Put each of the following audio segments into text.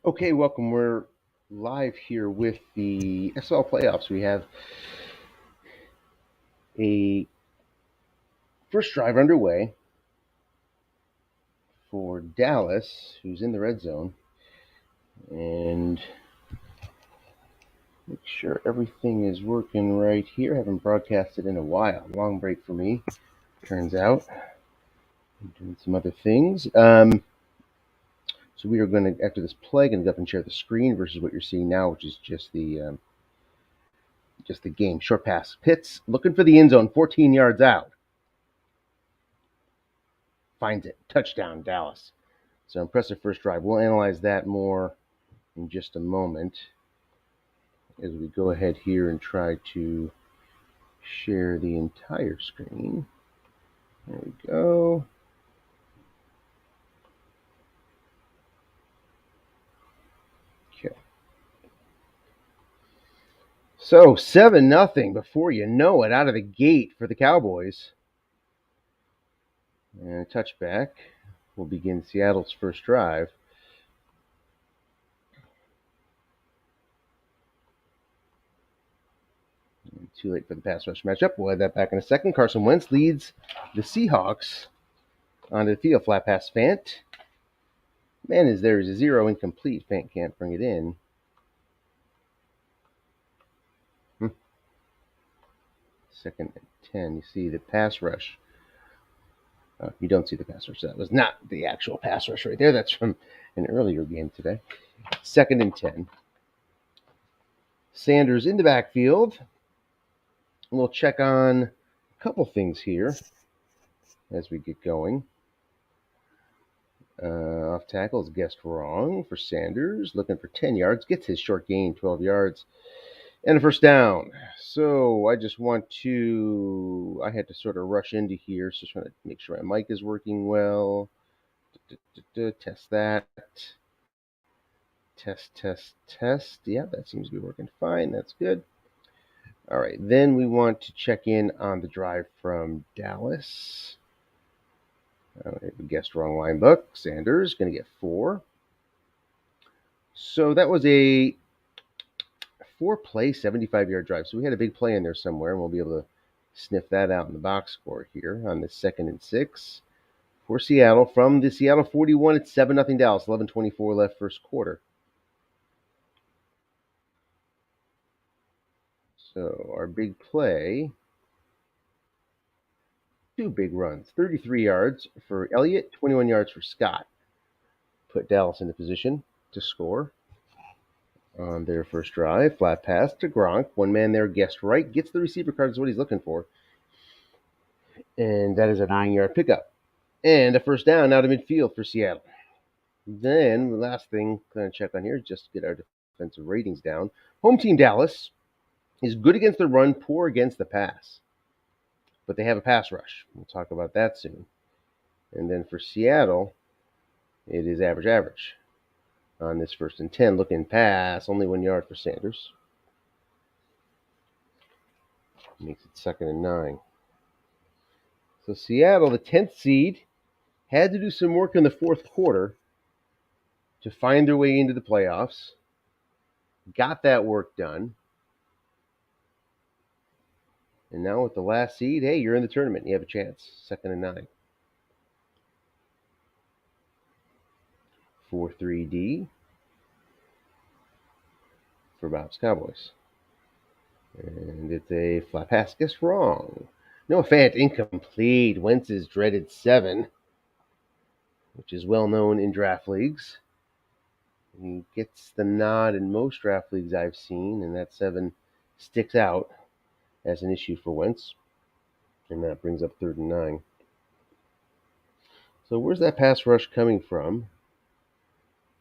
Okay, welcome. We're live here with the SFAL playoffs. We have a first drive underway for Dallas, who's in the red zone, and make sure everything is working right here. Haven't broadcasted in a while. Long break for me, turns out. I'm doing some other things. So we are going to, after this play, going to go up and share the screen versus what you're seeing now, which is just the game. Short pass. Pitts looking for the end zone, 14 yards out. Finds it. Touchdown, Dallas. So impressive first drive. We'll analyze that more in just a moment as we go ahead here and try to share the entire screen. There we go. Okay. So 7-0 before you know it out of the gate for the Cowboys. And a touchback will begin Seattle's first drive. Too late for the pass rush matchup. We'll add that back in a second. Carson Wentz leads the Seahawks onto the field. Flat pass Fant. Man is there is a zero incomplete. Fant can't bring it in. Second and 10. You see the pass rush. You don't see the pass rush. That was not the actual pass rush right there. That's from an earlier game today. Second and 10. Sanders in the backfield. We'll check on a couple things here as we get going. Off tackle is guessed wrong for Sanders. Looking for 10 yards. Gets his short gain, 12 yards. And a first down. So I had to sort of rush into here. So trying to make sure my mic is working well. Test that. Test. Yeah, that seems to be working fine. That's good. All right, then we want to check in on the drive from Dallas. We guessed wrong line book. Sanders going to get 4. So that was a 4-play, 75-yard drive. So we had a big play in there somewhere, and we'll be able to sniff that out in the box score here on this second and 6 for Seattle. From the Seattle 41, it's 7-0 Dallas, 11:24 left first quarter. So our big play, 2 big runs, 33 yards for Elliott, 21 yards for Scott. Put Dallas into position to score on their first drive. Flat pass to Gronk. One man there guessed right. Gets the receiver card is what he's looking for. And that is a 9-yard pickup. And a first down out of midfield for Seattle. Then the last thing I'm going to check on here is just to get our defensive ratings down. Home team Dallas is good against the run, poor against the pass. But they have a pass rush. We'll talk about that soon. And then for Seattle, it is average on this first and 10. Looking pass, only 1 yard for Sanders. Makes it second and 9. So Seattle, the 10th seed, had to do some work in the fourth quarter to find their way into the playoffs. Got that work done. And now with the last seed, hey, you're in the tournament. You have a chance. Second and 9. 4-3-D for Bob's Cowboys. And it's a flat pass. Guess wrong. No Fant, incomplete. Wentz's dreaded 7, which is well known in draft leagues. He gets the nod in most draft leagues I've seen, and that 7 sticks out as an issue for Wentz. And that brings up third and 9. So where's that pass rush coming from?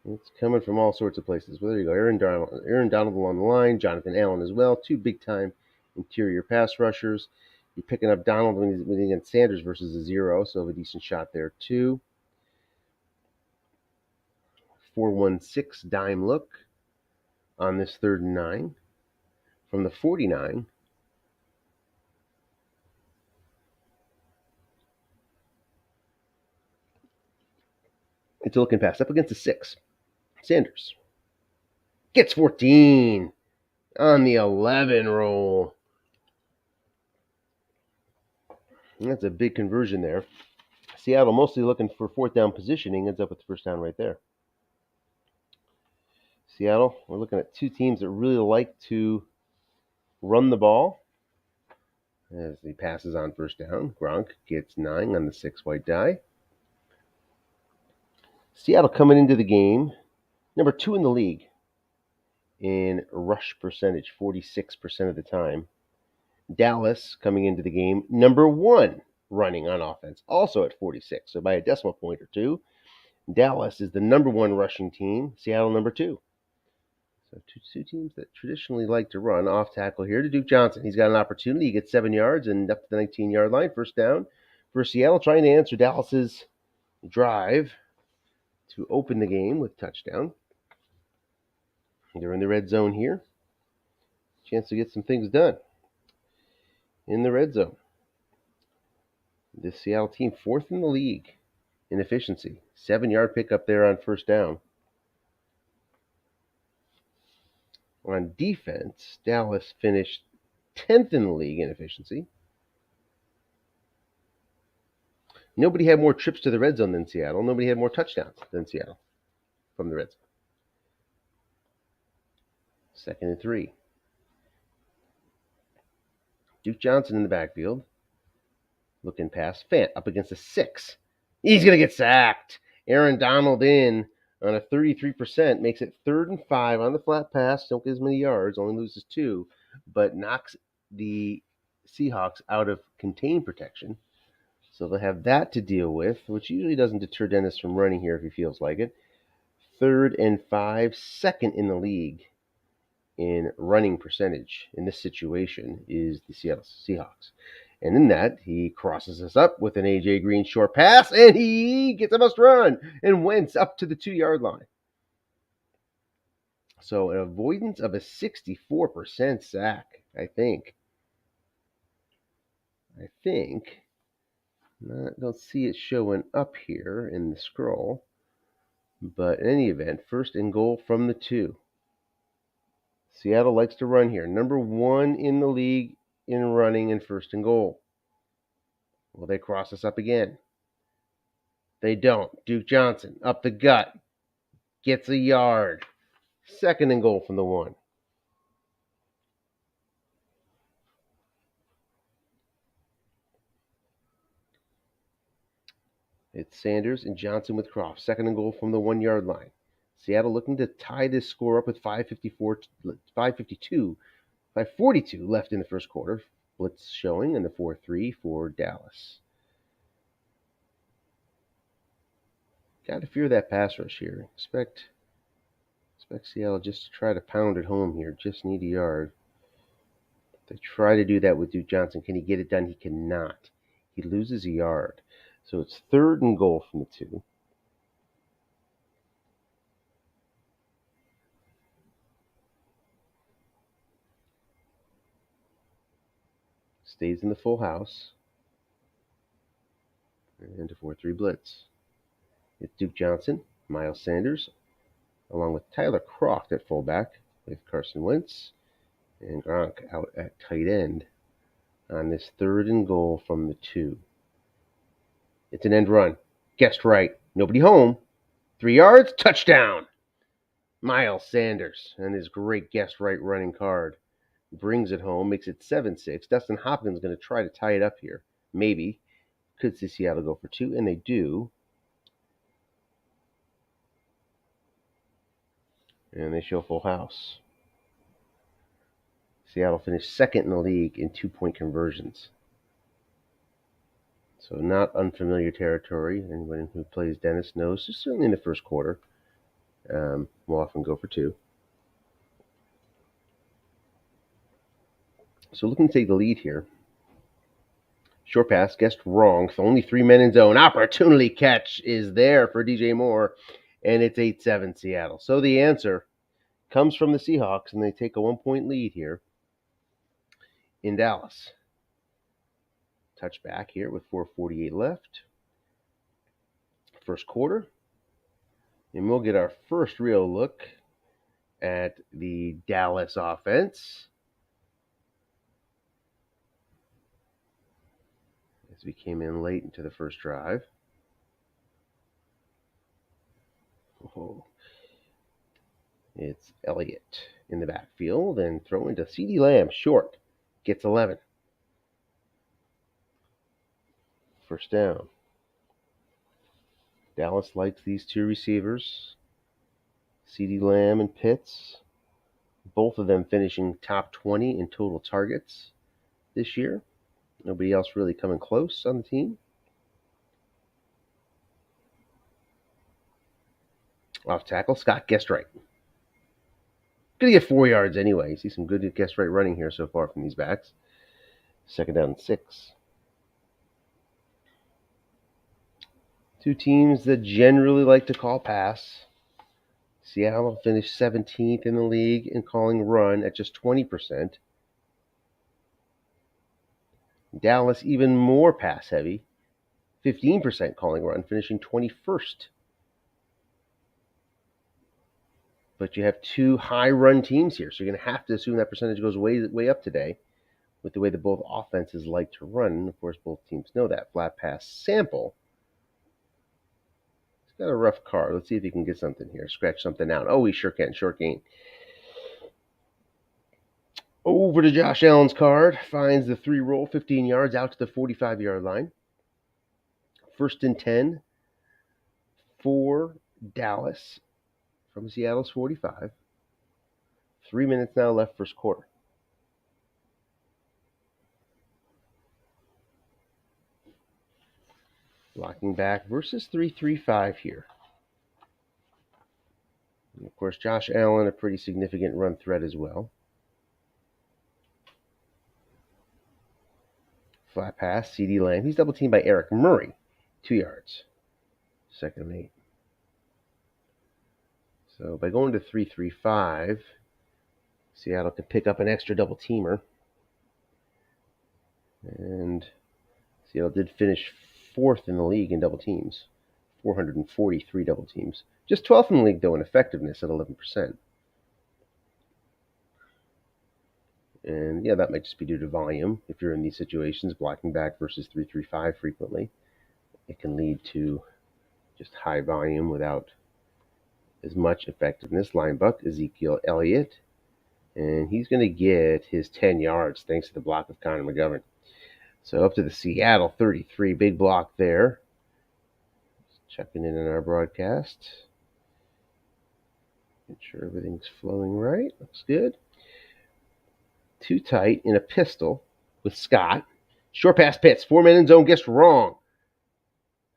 It's coming from all sorts of places. Well, there you go. Aaron Donald along the line. Jonathan Allen as well. 2 big-time interior pass rushers. You're picking up Donald when he's against Sanders versus a 0, so have a decent shot there too. 4-1-6 dime look on this third and 9 from the 49. It's a looking pass up against the 6. Sanders. Gets 14 on the 11 roll. That's a big conversion there. Seattle mostly looking for fourth down positioning, ends up with the first down right there. Seattle, we're looking at two teams that really like to run the ball. As he passes on first down, Gronk gets 9 on the 6 white die. Seattle coming into the game, number 2 in the league in rush percentage, 46% of the time. Dallas coming into the game, number 1 running on offense, also at 46. So by a decimal point or two, Dallas is the number 1 rushing team, Seattle number 2. So two teams that traditionally like to run. Off tackle here to Duke Johnson. He's got an opportunity. He gets 7 yards and up to the 19-yard line. First down for Seattle, trying to answer Dallas's drive to open the game with touchdown. They're in the red zone here. Chance to get some things done in the red zone. The Seattle team, 4th in the league in efficiency. 7-yard pickup there on first down. On defense, Dallas finished 10th in the league in efficiency. Nobody had more trips to the red zone than Seattle. Nobody had more touchdowns than Seattle from the red zone. 2nd and 3. Duke Johnson in the backfield. Looking pass. Fant up against a 6. He's going to get sacked. Aaron Donald in on a 33%. Makes it 3rd and 5 on the flat pass. Don't get as many yards. Only loses 2. But knocks the Seahawks out of contain protection. So they'll have that to deal with, which usually doesn't deter Dennis from running here if he feels like it. 3rd and 5, 2nd in the league in running percentage in this situation is the Seattle Seahawks. And in that, he crosses us up with an A.J. Green short pass, and he gets a must run and Wentz up to the 2-yard line. So an avoidance of a 64% sack, I think. Don't see it showing up here in the scroll. But in any event, 1st and goal from the 2. Seattle likes to run here. Number 1 in the league in running and 1st and goal. Will they cross us up again? They don't. Duke Johnson up the gut. Gets a yard. 2nd and goal from the 1. It's Sanders and Johnson with Croft. 2nd and goal from the 1-yard line. Seattle looking to tie this score up with 5:42 left in the first quarter. Blitz showing in the 4-3 for Dallas. Got to fear that pass rush here. Expect Seattle just to try to pound it home here. Just need a yard. They try to do that with Duke Johnson. Can he get it done? He cannot. He loses a yard. So it's 3rd and goal from the 2. Stays in the full house. And a 4-3 blitz. It's Duke Johnson, Miles Sanders, along with Tyler Croft at fullback, with Carson Wentz and Gronk out at tight end on this 3rd and goal from the 2. It's an end run. Guessed right. Nobody home. 3 yards. Touchdown. Miles Sanders and his great guessed right running card brings it home, makes it 7-6. Dustin Hopkins going to try to tie it up here. Maybe. Could see Seattle go for 2, and they do. And they show full house. Seattle finished 2nd in the league in 2-point conversions. So not unfamiliar territory. Anyone who plays Dennis knows, certainly in the first quarter, will often go for 2. So looking to take the lead here. Short pass, guessed wrong. So only 3 men in zone. Opportunity catch is there for DJ Moore, and it's 8-7 Seattle. So the answer comes from the Seahawks, and they take a 1-point lead here in Dallas. Touchback here with 4:48 left. First quarter. And we'll get our first real look at the Dallas offense as we came in late into the first drive. Oh. It's Elliott in the backfield and throwing to CeeDee Lamb. Short. Gets 11. First down. Dallas likes these two receivers, CeeDee Lamb and Pitts. Both of them finishing top 20 in total targets this year. Nobody else really coming close on the team. Off tackle, Scott Gestright. Gonna get 4 yards anyway. See some good Gestright running here so far from these backs. Second down and 6. Two teams that generally like to call pass. Seattle finished 17th in the league in calling run at just 20%. Dallas even more pass heavy, 15% calling run, finishing 21st. But you have two high run teams here, so you're going to have to assume that percentage goes way up today with the way that both offenses like to run. And of course, both teams know that. Flat pass sample. He's got a rough card. Let's see if he can get something here. Scratch something out. Oh, he sure can. Short gain. Over to Josh Allen's card. Finds the 3-roll, 15 yards out to the 45-yard line. First and 10 for Dallas from Seattle's 45. 3 minutes now left first quarter. Blocking back versus 3-3-5 here. And of course, Josh Allen, a pretty significant run threat as well. Flat pass, CeeDee Lamb. He's double teamed by Eric Murray. 2 yards. Second and 8. So by going to 3-3-5, Seattle can pick up an extra double teamer. And Seattle did finish 4th in the league in double teams. 443 double teams. Just 12th in the league, though, in effectiveness at 11%. And yeah, that might just be due to volume. If you're in these situations, blocking back versus 3-3-5 frequently, it can lead to just high volume without as much effectiveness. Linebuck, Ezekiel Elliott. And he's going to get his 10 yards thanks to the block of Connor McGovern. So up to the Seattle 33. Big block there. Just checking in on our broadcast. Make sure everything's flowing right. Looks good. Too tight in a pistol with Scott. Short pass Pitts. 4-man in zone. Guess wrong.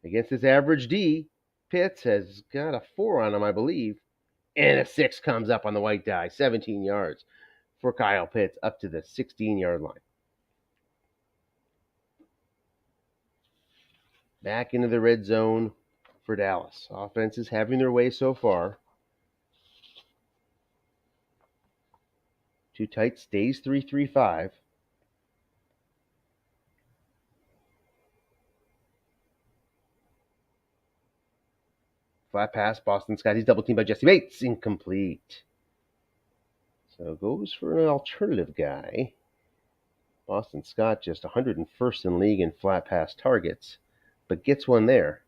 Against his average D, Pitts has got a 4 on him, I believe. And a 6 comes up on the white die. 17 yards for Kyle Pitts up to the 16-yard line. Back into the red zone for Dallas. Offense is having their way so far. Too tight, stays 3-3-5. Flat pass, Boston Scott. He's double teamed by Jesse Bates. Incomplete. So goes for an alternative guy. Boston Scott just 101st in league in flat pass targets, but gets one there.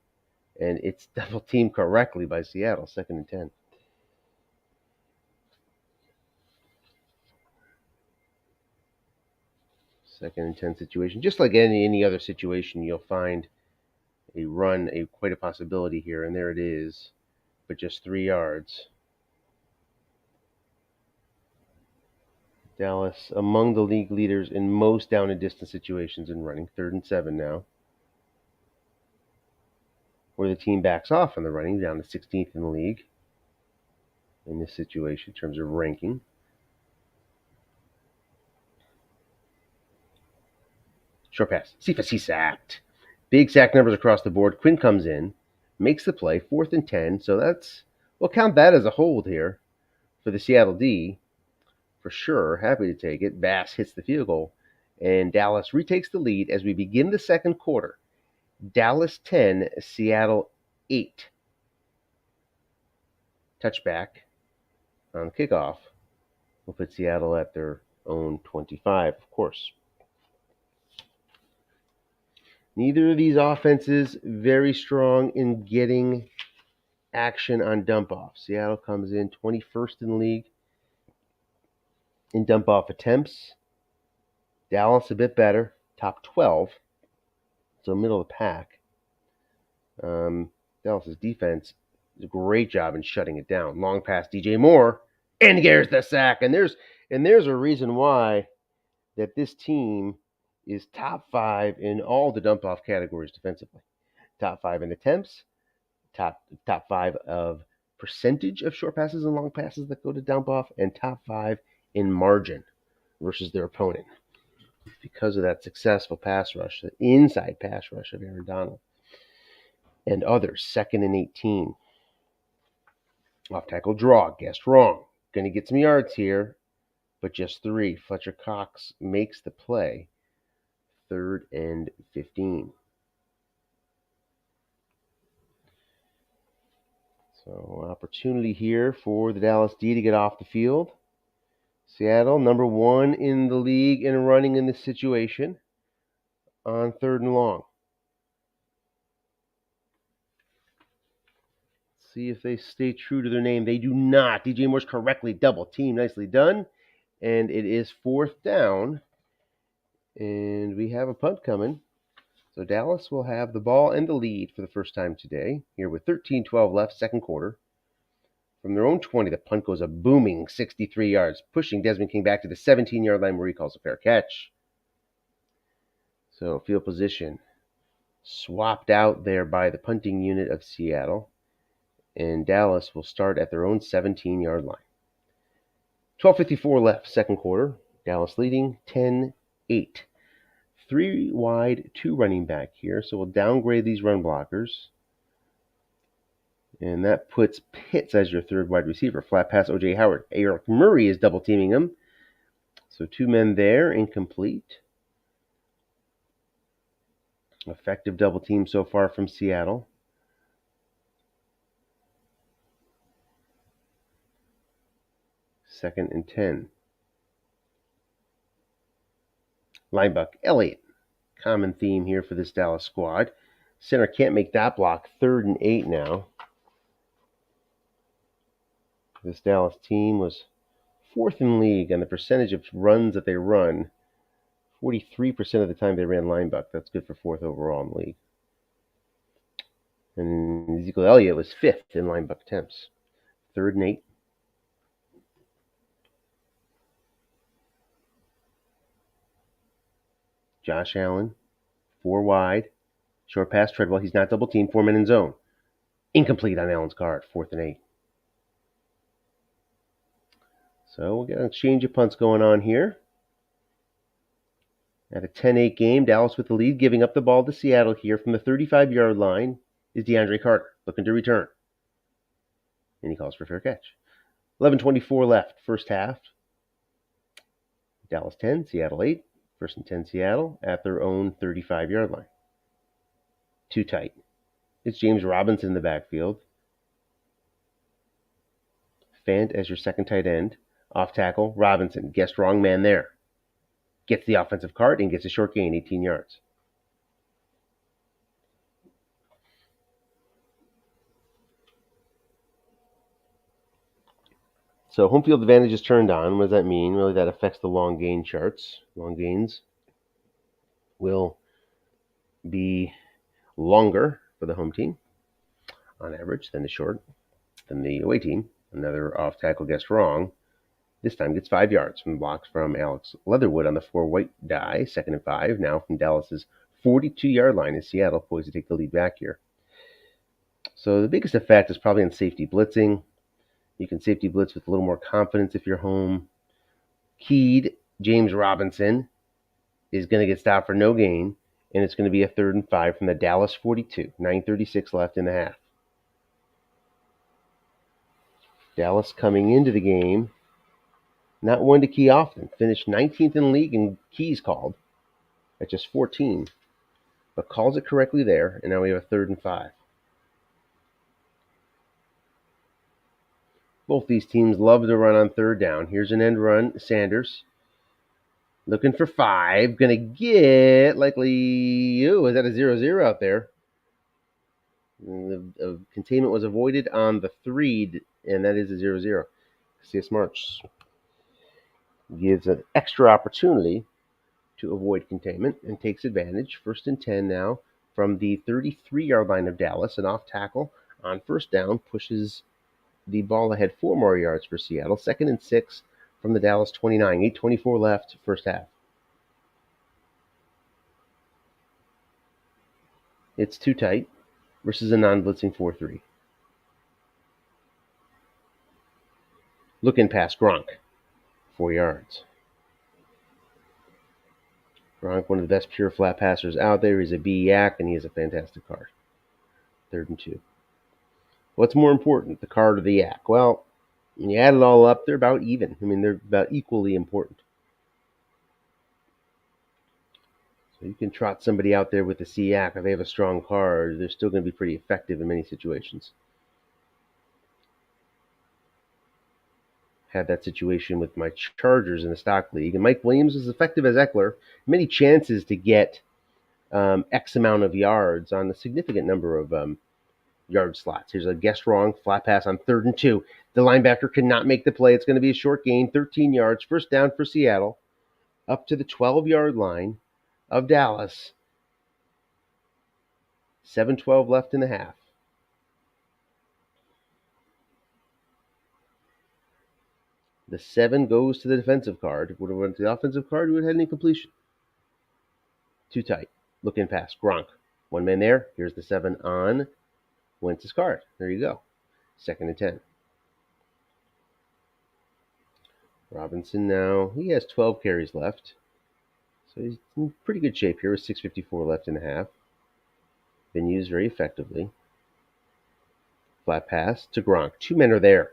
And it's double teamed correctly by Seattle. 2nd and 10. Second and 10 situation. Just like any other situation, you'll find a run, quite a possibility here, and there it is, but just 3 yards. Dallas among the league leaders in most down and distance situations in running. 3rd and 7 now. Where the team backs off on the running, down to 16th in the league in this situation in terms of ranking. Short pass. Cephas, he's sacked. Big sack numbers across the board. Quinn comes in, makes the play, 4th and 10. So we'll count that as a hold here for the Seattle D. For sure, happy to take it. Bass hits the field goal, and Dallas retakes the lead as we begin the second quarter. Dallas 10, Seattle 8. Touchback on the kickoff will put Seattle at their own 25, of course. Neither of these offenses very strong in getting action on dump-off. Seattle comes in 21st in the league in dump-off attempts. Dallas a bit better, top 12, so middle of the pack. Dallas's defense does a great job in shutting it down. Long pass, DJ Moore, and there's the sack. And there's a reason why that this team is top 5 in all the dump-off categories defensively. Top 5 in attempts, top 5 of percentage of short passes and long passes that go to dump-off, and top 5 in margin versus their opponent. Because of that successful pass rush, the inside pass rush of Aaron Donald and others, 2nd and 18. Off tackle draw, guessed wrong. Going to get some yards here, but just 3. Fletcher Cox makes the play, 3rd and 15. So opportunity here for the Dallas D to get off the field. Seattle, number 1 in the league in running in this situation on 3rd and long. See if they stay true to their name. They do not. DJ Moore's correctly double team. Nicely done. And it is 4th down. And we have a punt coming. So Dallas will have the ball and the lead for the first time today. Here with 13-12 left, second quarter. From their own 20, the punt goes a booming 63 yards, pushing Desmond King back to the 17-yard line where he calls a fair catch. So field position swapped out there by the punting unit of Seattle. And Dallas will start at their own 17-yard line. 12:54 left, second quarter. Dallas leading 10-8. 3 wide, 2 running back here, so we'll downgrade these run blockers. And that puts Pitts as your 3rd wide receiver. Flat pass, O.J. Howard. Eric Murray is double teaming him. So 2 men there, incomplete. Effective double team so far from Seattle. Second and 10. Linebuck Elliott. Common theme here for this Dallas squad. Center can't make that block. 3rd and 8 now. This Dallas team was 4th in league on the percentage of runs that they run. 43% of the time they ran linebuck. That's good for 4th overall in the league. And Ezekiel Elliott was 5th in linebuck attempts. 3rd and 8. Josh Allen, 4 wide. Short pass, Treadwell. He's not double teamed. 4 men in zone. Incomplete on Allen's guard. 4th and 8. So we'll get an exchange of punts going on here. At a 10-8 game, Dallas with the lead, giving up the ball to Seattle here from the 35-yard line is DeAndre Carter, looking to return. And he calls for a fair catch. 11:24 left, first half. Dallas 10, Seattle 8. 1st and 10 Seattle at their own 35-yard line. Too tight. It's James Robinson in the backfield. Fant as your second tight end. Off tackle, Robinson. Guessed wrong man there. Gets the offensive card and gets a short gain, 18 yards. So home field advantage is turned on. What does that mean? Really, that affects the long gain charts. Long gains will be longer for the home team on average than the away team. Another off tackle guessed wrong. This time gets 5 yards from blocks from Alex Leatherwood on the 4 white die. 2nd and 5 now from Dallas's 42-yard line is Seattle poised to take the lead back here. So the biggest effect is probably on safety blitzing. You can safety blitz with a little more confidence if you're home. Keyed James Robinson is going to get stopped for no gain, and it's going to be a 3rd and 5 from the Dallas 42. 9:36 left in the half. Dallas coming into the game, not one to key often. Finished 19th in the league in keys called at just 14, but calls it correctly there, and now we have a 3rd and 5. Both these teams love to run on third down. Here's an end run. Sanders looking for 5. Gonna get likely. Is that a 0-0 out there? The containment was avoided on the 3, and that is a 0-0. CS March gives an extra opportunity to avoid containment and takes advantage. 1st and 10 now from the 33-yard line of Dallas. An off tackle on 1st down pushes the ball ahead 4 more yards for Seattle. 2nd and 6 from the Dallas 29. 8:24 left, first half. It's too tight versus a non-blitzing 4-3. Looking past Gronk, 4 yards. Gronk, one of the best pure flat passers out there. He's a B-yak, and he has a fantastic card. 3rd and 2. What's more important, the card or the yak? Well, when you add it all up, they're about even. I mean, they're about equally important. So you can trot somebody out there with a C-yak. If they have a strong card, they're still going to be pretty effective in many situations. Had that situation with my Chargers in the stock league, and Mike Williams was effective as Eckler. Many chances to get X amount of yards on a significant number of yard slots. Here's a guess wrong flat pass on 3rd and 2. The linebacker cannot make the play. It's going to be a short gain, 13 yards, first down for Seattle, up to the 12-yard line of Dallas. 7:12 left in the half. The 7 goes to the defensive card. Would have went to the offensive card, we would have had an incompletion. Too tight. Looking past. Gronk. 1 man there. Here's the 7 on Wentz's card. There you go. 2nd and 10. Robinson now, he has 12 carries left. So he's in pretty good shape here with 6:54 left in the half. Been used very effectively. Flat pass to Gronk. 2 men are there.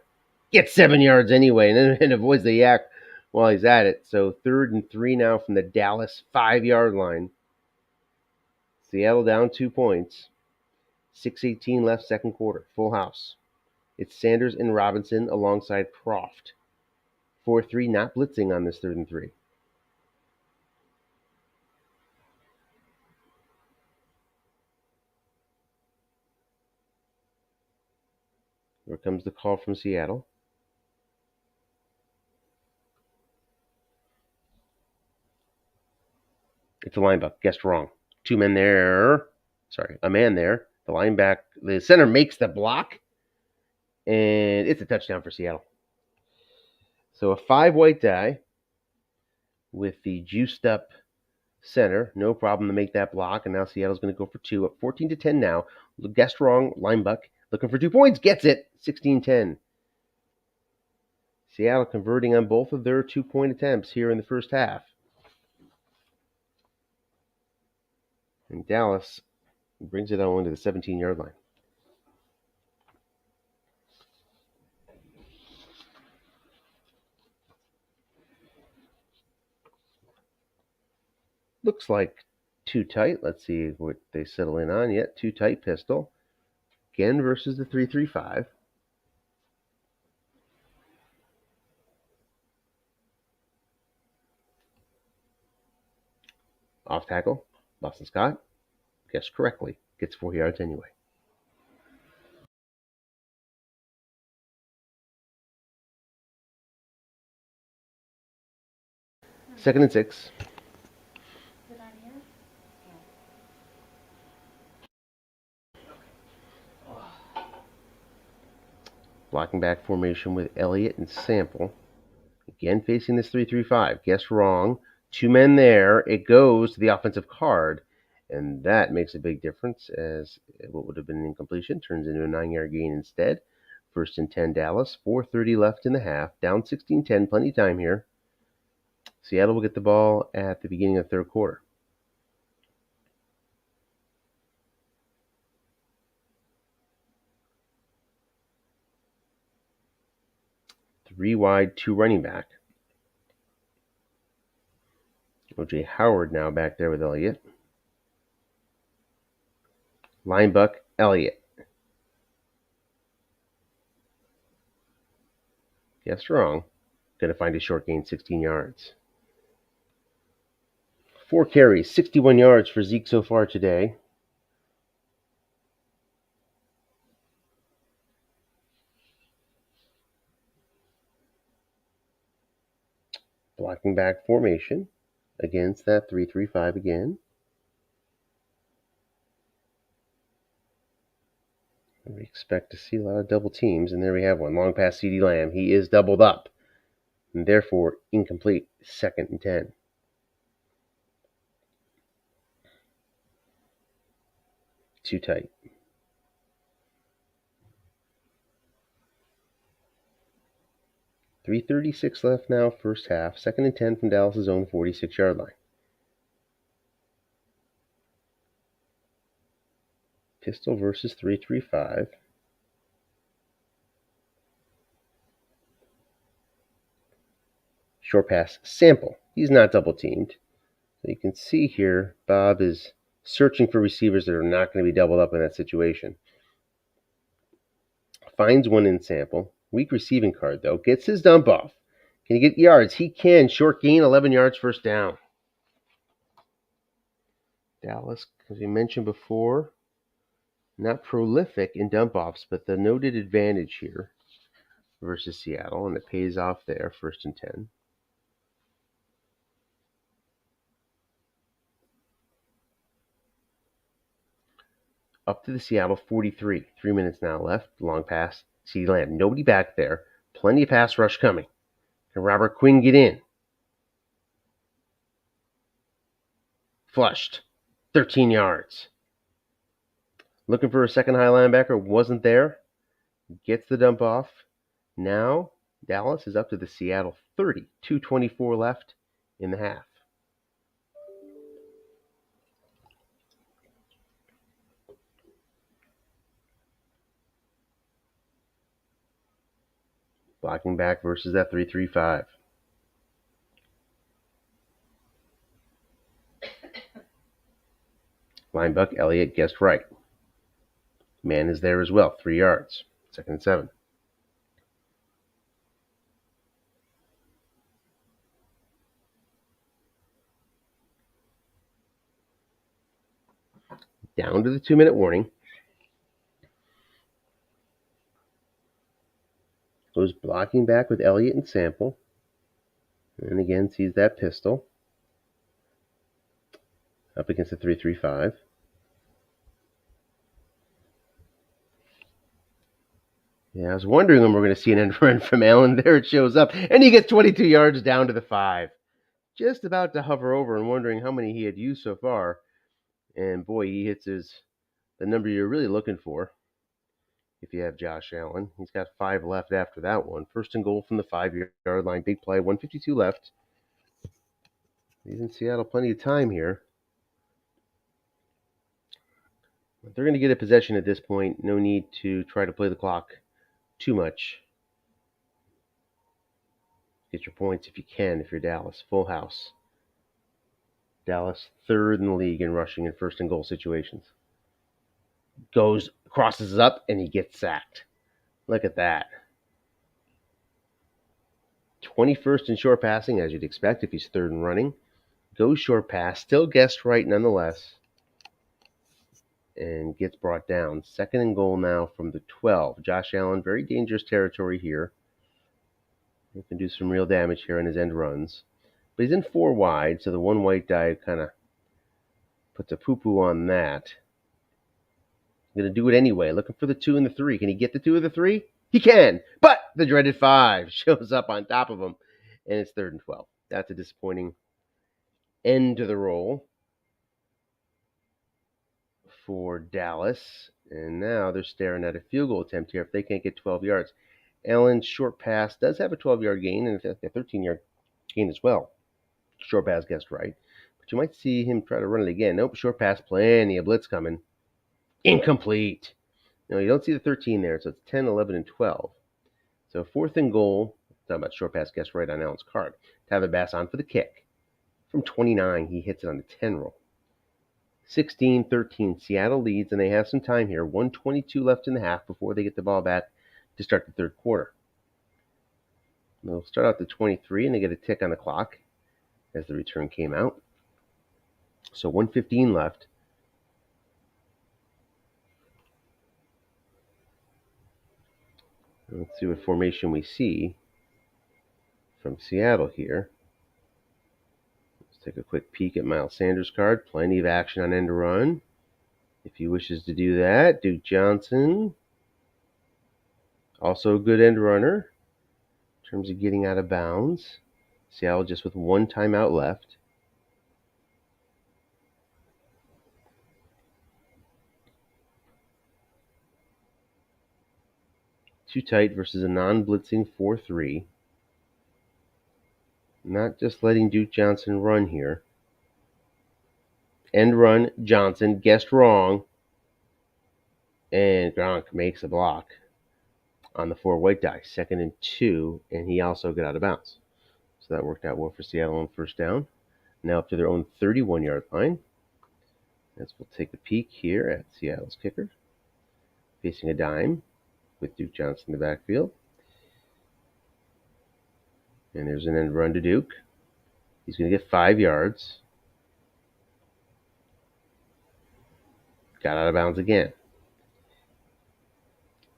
Gets 7 yards anyway, and avoids the yak while he's at it. So 3rd and 3 now from the Dallas 5-yard line. Seattle down 2 points. 6:18 left, second quarter. Full house. It's Sanders and Robinson alongside Croft. 4-3, not blitzing on this 3rd and 3. Here comes the call from Seattle. It's a linebacker. Guessed wrong. 2 men there. Sorry, a man there. The center makes the block, and it's a touchdown for Seattle. So a 5 white die with the juiced up center. No problem to make that block, and now Seattle's going to go for 2. Up 14-10 now. Guessed wrong. Linebuck looking for 2 points. Gets it. 16-10. Seattle converting on both of their 2-point attempts here in the first half. And Dallas brings it on to the 17-yard line. Looks like too tight. Let's see what they settle in on. Yet too tight pistol. Again versus the 3-3-5. Off tackle. Boston Scott guessed correctly. Gets 4 yards anyway. Second and 6. Blocking back formation with Elliott and Sample. Again facing this 3-3-5. Guess wrong. 2 men there. It goes to the offensive card. And that makes a big difference, as what would have been an incompletion turns into a 9-yard gain instead. 1st and 10 Dallas. 4:30 left in the half. Down 16-10. Plenty of time here. Seattle will get the ball at the beginning of the 3rd quarter. Three wide, 2 running back. O.J. Howard now back there with Elliott. Linebuck, Elliott. Guessed wrong. Going to find a short gain, 16 yards. 4 carries, 61 yards for Zeke so far today. Blocking back formation against that 3-3-5 again. We expect to see a lot of double teams, and there we have one. Long pass CeeDee Lamb. He is doubled up, and therefore incomplete. 2nd and 10. Too tight. 3:36 left now, first half. 2nd and 10 from Dallas' own 46-yard line. Pistol versus 3-3-5. Short pass sample. He's not double teamed. So you can see here, Bob is searching for receivers that are not going to be doubled up in that situation. Finds one in sample. Weak receiving card, though. Gets his dump off. Can he get yards? He can. Short gain, 11 yards, first down. Dallas, as we mentioned before, not prolific in dump offs, but the noted advantage here versus Seattle, and it pays off there, 1st and 10. Up to the Seattle 43. 3 minutes now left. Long pass. CeeDee Lamb. Nobody back there. Plenty of pass rush coming. Can Robert Quinn get in? Flushed. 13 yards. Looking for a second high linebacker. Wasn't there. Gets the dump off. Now Dallas is up to the Seattle 30. 2:24 left in the half. Blocking back versus that 3-3-5. Linebuck Elliott guessed right. Man is there as well. 3 yards. 2nd and 7. Down to the 2-minute warning. Goes blocking back with Elliott and Sample. And again sees that pistol. Up against the 3-3-5. Yeah, I was wondering when we're going to see an end run from Allen. There it shows up. And he gets 22 yards down to the 5. Just about to hover over and wondering how many he had used so far. And boy, he hits the number you're really looking for if you have Josh Allen. He's got 5 left after that one. 1st and goal from the 5-yard line. Big play. 1:52 left. He's in Seattle plenty of time here. But they're going to get a possession at this point. No need to try to play the clock too much. Get your points if you can, if you're Dallas. Full house. Dallas 3rd in the league in rushing in 1st and goal situations. Crosses up, and he gets sacked. Look at that. 21st in short passing, as you'd expect if he's 3rd and running. Goes short pass, still guessed right nonetheless, and gets brought down. 2nd and goal now from the 12. Josh Allen, very dangerous territory here. He can do some real damage here on his end runs. But he's in 4 wide, so the one white die kind of puts a poo-poo on that. I'm going to do it anyway. Looking for the 2 and the 3. Can he get the 2 or the 3? He can, but the dreaded 5 shows up on top of him, and it's 3rd and 12. That's a disappointing end to the roll for Dallas. And now they're staring at a field goal attempt here if they can't get 12 yards. Allen's short pass does have a 12-yard gain and a 13-yard gain as well. Short pass guessed right. But you might see him try to run it again. Nope, short pass, plenty of blitz coming. Incomplete. No, you don't see the 13 there, so it's 10, 11, and 12. So 4th and goal. Talking about short pass guessed right on Allen's card. Tyler Bass on for the kick. From 29, he hits it on the 10 roll. 16-13, Seattle leads, and they have some time here. 1:22 left in the half before they get the ball back to start the 3rd quarter. They'll start out to 23, and they get a tick on the clock as the return came out. So 1:15 left. Let's see what formation we see from Seattle here. Let's take a quick peek at Miles Sanders' card. Plenty of action on end run. If he wishes to do that, Duke Johnson, also a good end runner in terms of getting out of bounds. Seattle just with one timeout left. Too tight versus a non-blitzing 4-3. Not just letting Duke Johnson run here. End run, Johnson, guessed wrong. And Gronk makes a block on the 4 white die. 2nd and 2, and he also got out of bounds. So that worked out well for Seattle on first down. Now up to their own 31-yard line. As we'll take a peek here at Seattle's kicker. Facing a dime with Duke Johnson in the backfield. And there's an end run to Duke. He's going to get 5 yards. Got out of bounds again.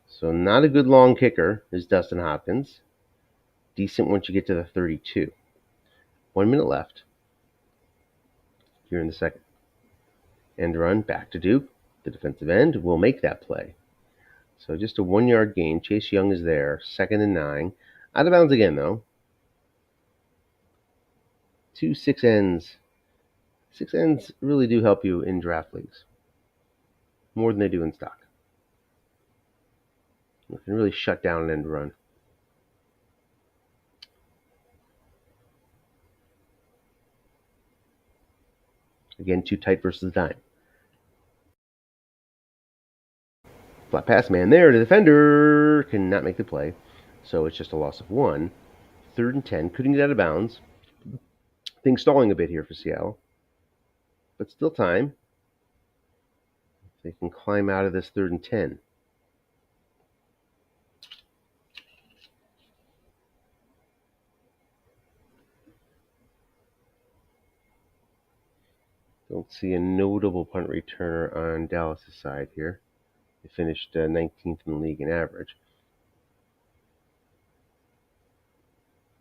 So not a good long kicker is Dustin Hopkins. Decent once you get to the 32. 1 minute left here in the second. End run back to Duke. The defensive end will make that play. So just a 1-yard gain. Chase Young is there. 2nd and 9. Out of bounds again, though. 2 6 ends. 6 ends really do help you in draft leagues. More than they do in stock. You can really shut down an end run. Again, too tight versus dime. Flat pass man there. The defender cannot make the play. So it's just a loss of 1. 3rd and 10. Couldn't get out of bounds. Things stalling a bit here for Seattle. But still time. They can climb out of this 3rd and 10. Don't see a notable punt returner on Dallas' side here. They finished 19th in the league in average.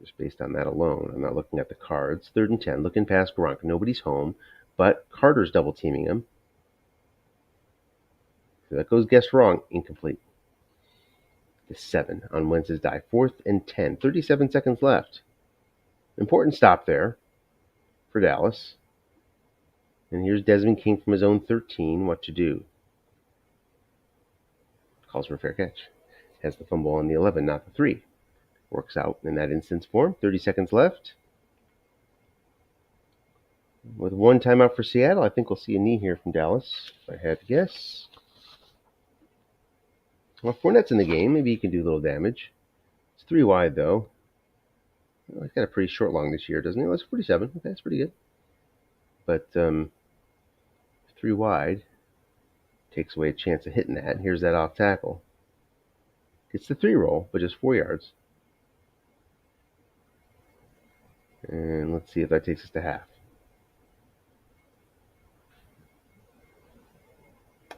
Just based on that alone. I'm not looking at the cards. 3rd and 10. Looking past Gronk. Nobody's home. But Carter's double teaming him. So that goes guessed wrong. Incomplete. The 7 on Wentz's die. 4th and 10. 37 seconds left. Important stop there for Dallas. And here's Desmond King from his own 13. What to do? Calls for a fair catch. Has the fumble on the 11, not the 3. Works out in that instance for him. 30 seconds left. With 1 timeout for Seattle, I think we'll see a knee here from Dallas, if I had to guess. Well, Fournette's in the game. Maybe he can do a little damage. It's 3 wide, though. Well, he's got a pretty short long this year, doesn't he? Well, it's 47. Okay, that's pretty good. But 3 wide takes away a chance of hitting that. Here's that off tackle. It's the 3 roll, but just 4 yards. And let's see if that takes us to half.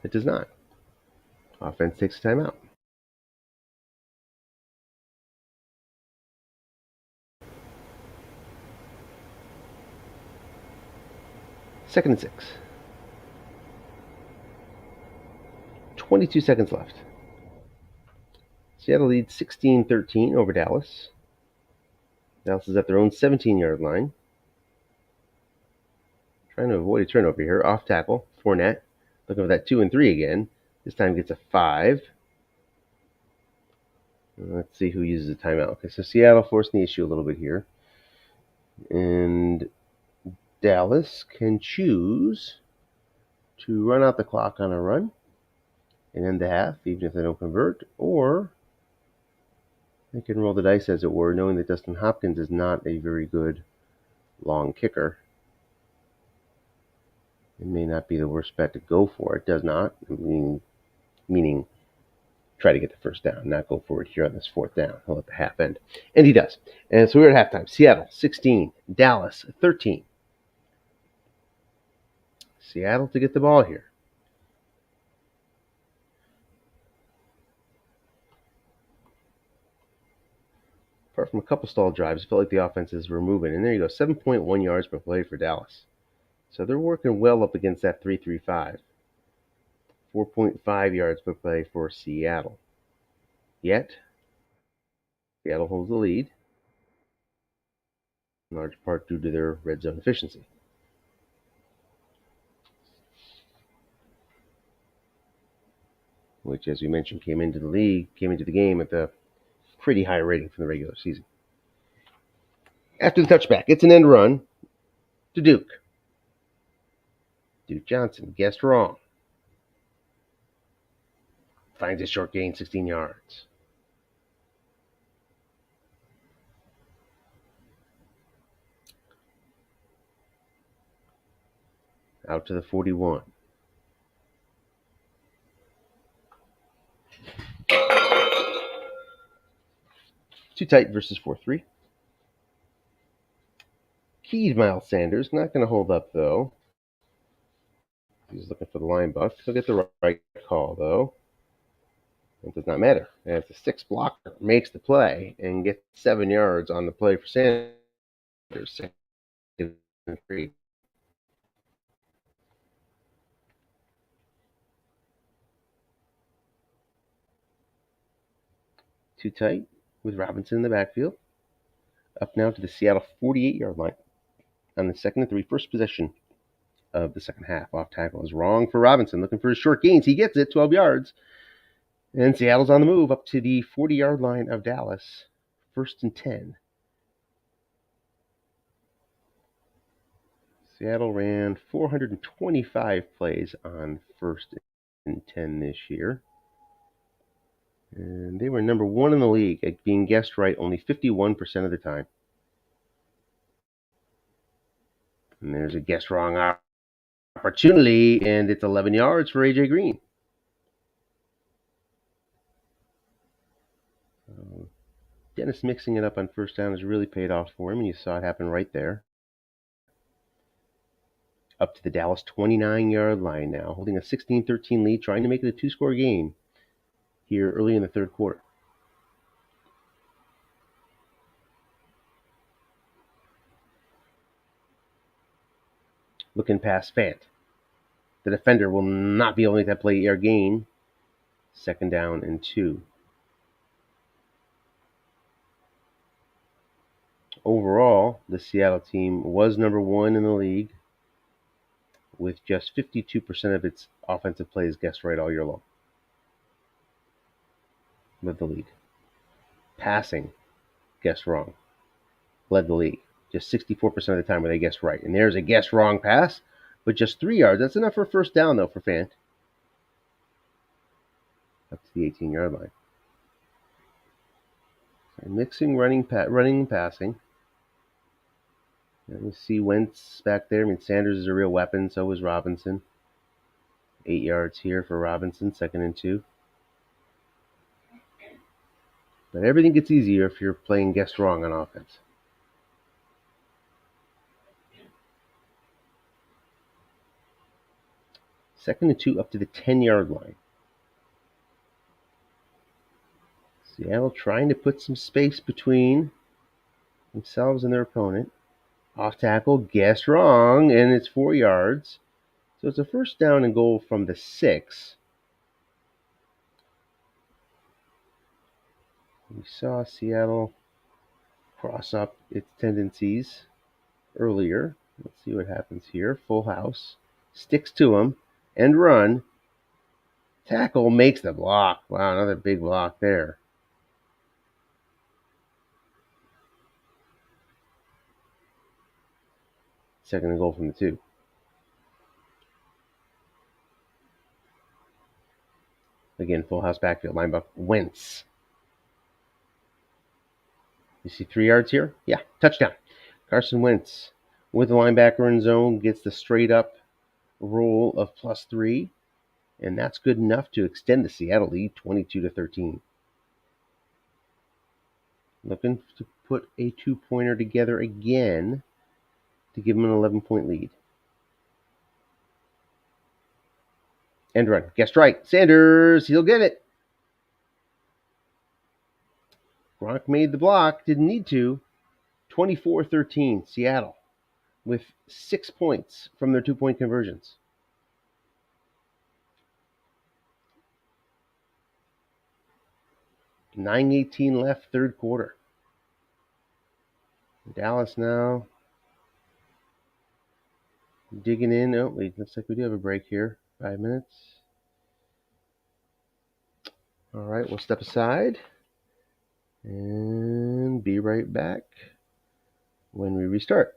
It does not. Offense takes a timeout. Second and 6. 22 seconds left. Seattle leads 16-13 over Dallas. Dallas is at their own 17-yard line. Trying to avoid a turnover here. Off tackle. Fournette. Looking for that 2 and 3 again. This time gets a 5. Let's see who uses a timeout. Okay, so Seattle forcing the issue a little bit here. And Dallas can choose to run out the clock on a run and end the half, even if they don't convert, or they can roll the dice, as it were, knowing that Dustin Hopkins is not a very good long kicker. It may not be the worst bet to go for. It does not, meaning try to get the first down, not go for it here on this fourth down. He'll let the half end. And he does. And so we're at halftime. Seattle 16, Dallas 13. Seattle to get the ball here. Apart from a couple stalled drives, it felt like the offenses were moving. And there you go, 7.1 yards per play for Dallas. So they're working well up against that 3.35. 4.5 yards per play for Seattle. Yet, Seattle holds the lead, in large part due to their red zone efficiency. Which, as we mentioned, came into the game at a pretty high rating from the regular season. After the touchback, it's an end run to Duke. Duke Johnson guessed wrong. Finds a short gain, 16 yards. Out to the 41. Too tight versus 4-3. Keyed Miles Sanders. Not going to hold up, though. He's looking for the line buff. He'll get the right call, though. It does not matter. As the sixth blocker makes the play and gets 7 yards on the play for Sanders. Second and 3. Too tight with Robinson in the backfield. Up now to the Seattle 48-yard line on the 2nd and 3, first possession of the second half. Off tackle is wrong for Robinson, looking for his short gains. He gets it, 12 yards. And Seattle's on the move up to the 40-yard line of Dallas. 1st and 10. Seattle ran 425 plays on 1st and 10 this year. And they were number 1 in the league at being guessed right only 51% of the time. And there's a guess wrong opportunity, and it's 11 yards for A.J. Green. Dennis mixing it up on first down has really paid off for him, and you saw it happen right there. Up to the Dallas 29-yard line now, holding a 16-13 lead, trying to make it a two-score game here early in the third quarter. Looking past Fant. The defender will not be able to make that play air gain. 2nd down and 2. Overall, the Seattle team was number 1 in the league with just 52% of its offensive plays guessed right all year long. Led the league. Passing, guessed wrong. Led the league. Just 64% of the time where they guessed right. And there's a guess wrong pass, but just 3 yards. That's enough for a first down, though, for Fant. Up to the 18-yard line. So mixing running and passing. And you see Wentz back there. I mean, Sanders is a real weapon. So is Robinson. 8 yards here for Robinson, 2nd and 2. But everything gets easier if you're playing guess wrong on offense. 2nd and 2 up to the 10-yard line. Seattle trying to put some space between themselves and their opponent. Off tackle, guessed wrong, and it's 4 yards. So it's a first down and goal from the 6. We saw Seattle cross up its tendencies earlier. Let's see what happens here. Full house. Sticks to him. End run. Tackle makes the block. Wow, another big block there. Second and goal from the 2. Again, full house backfield. Linebacker Wentz. You see 3 yards here? Yeah, touchdown. Carson Wentz with the linebacker in zone gets the straight up roll of +3. And that's good enough to extend the Seattle lead 22-13. Looking to put a two-pointer together again to give them an 11-point lead. End run. Guessed right. Sanders, he'll get it. Gronk made the block. Didn't need to. 24-13, Seattle, with 6 points from their two-point conversions. 9:18 left, third quarter. Dallas now digging in. Oh, wait, looks like we do have a break here. 5 minutes. All right, we'll step aside and be right back when we restart.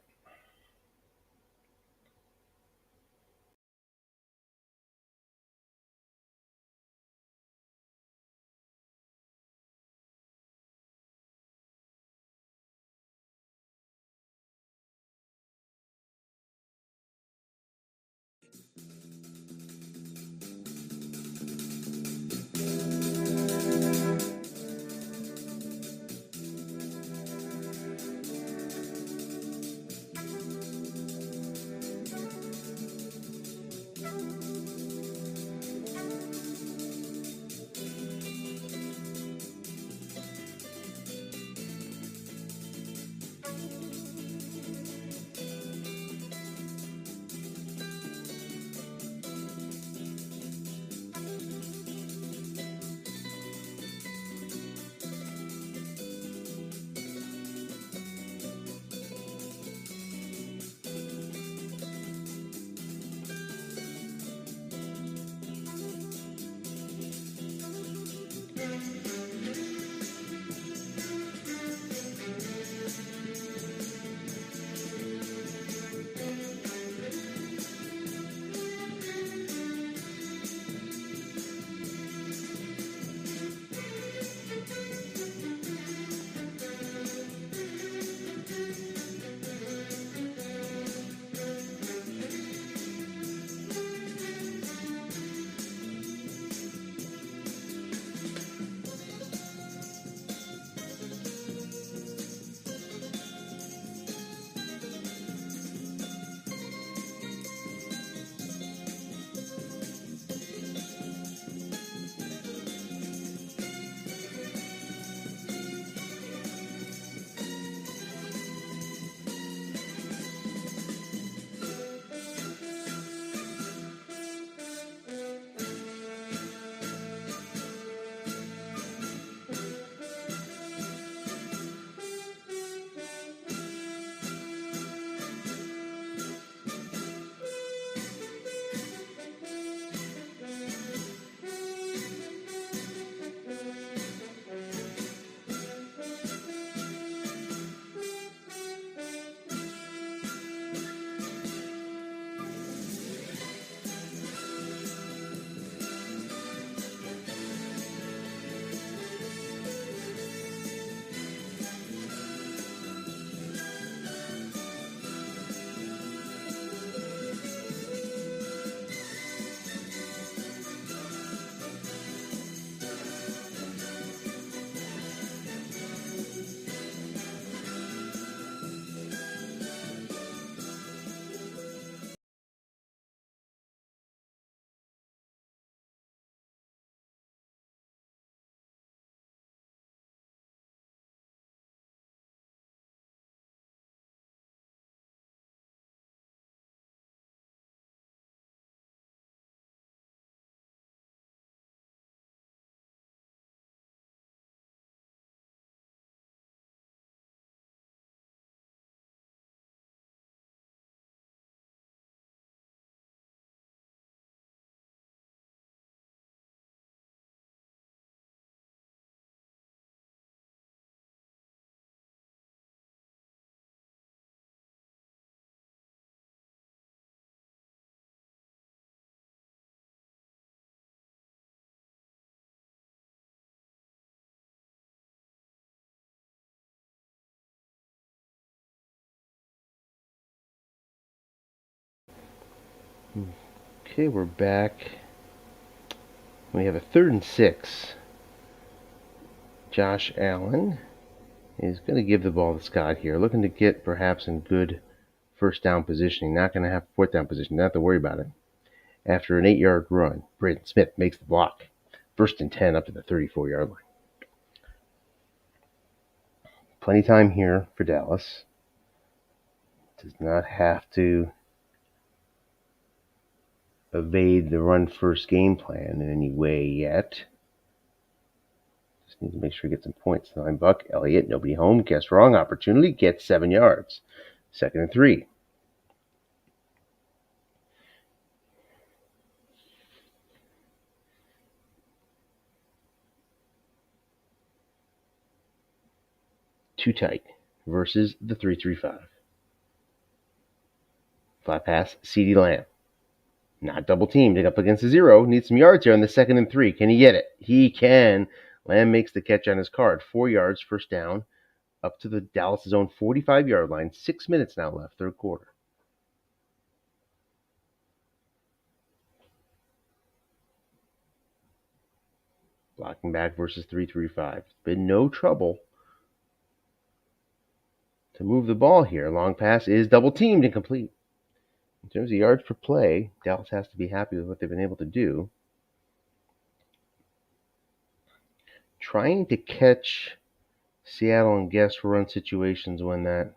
Okay, we're back. We have a 3rd and 6. Josh Allen is going to give the ball to Scott here, looking to get perhaps in good first down positioning. Not going to have 4th down position. Not have to worry about it. After an 8-yard run, Braden Smith makes the block. 1st and 10 up to the 34-yard line. Plenty of time here for Dallas. Does not have to evade the run first game plan in any way yet. Just need to make sure he gets some points. 9 Buck, Elliott, nobody home. Guess wrong. Opportunity, gets 7 yards. 2nd and 3. Too tight versus the 3-3-5. 5 pass, CeeDee Lamb. Not double teamed. Up against the 0. Needs some yards here on the 2nd and 3. Can he get it? He can. Lamb makes the catch on his card. 4 yards, first down, up to the Dallas' own 45-yard line. 6 minutes now left, third quarter. Blocking back versus 3-3-5. Been no trouble to move the ball here. Long pass is double teamed and complete. In terms of yards per play, Dallas has to be happy with what they've been able to do. Trying to catch Seattle and guess run situations when that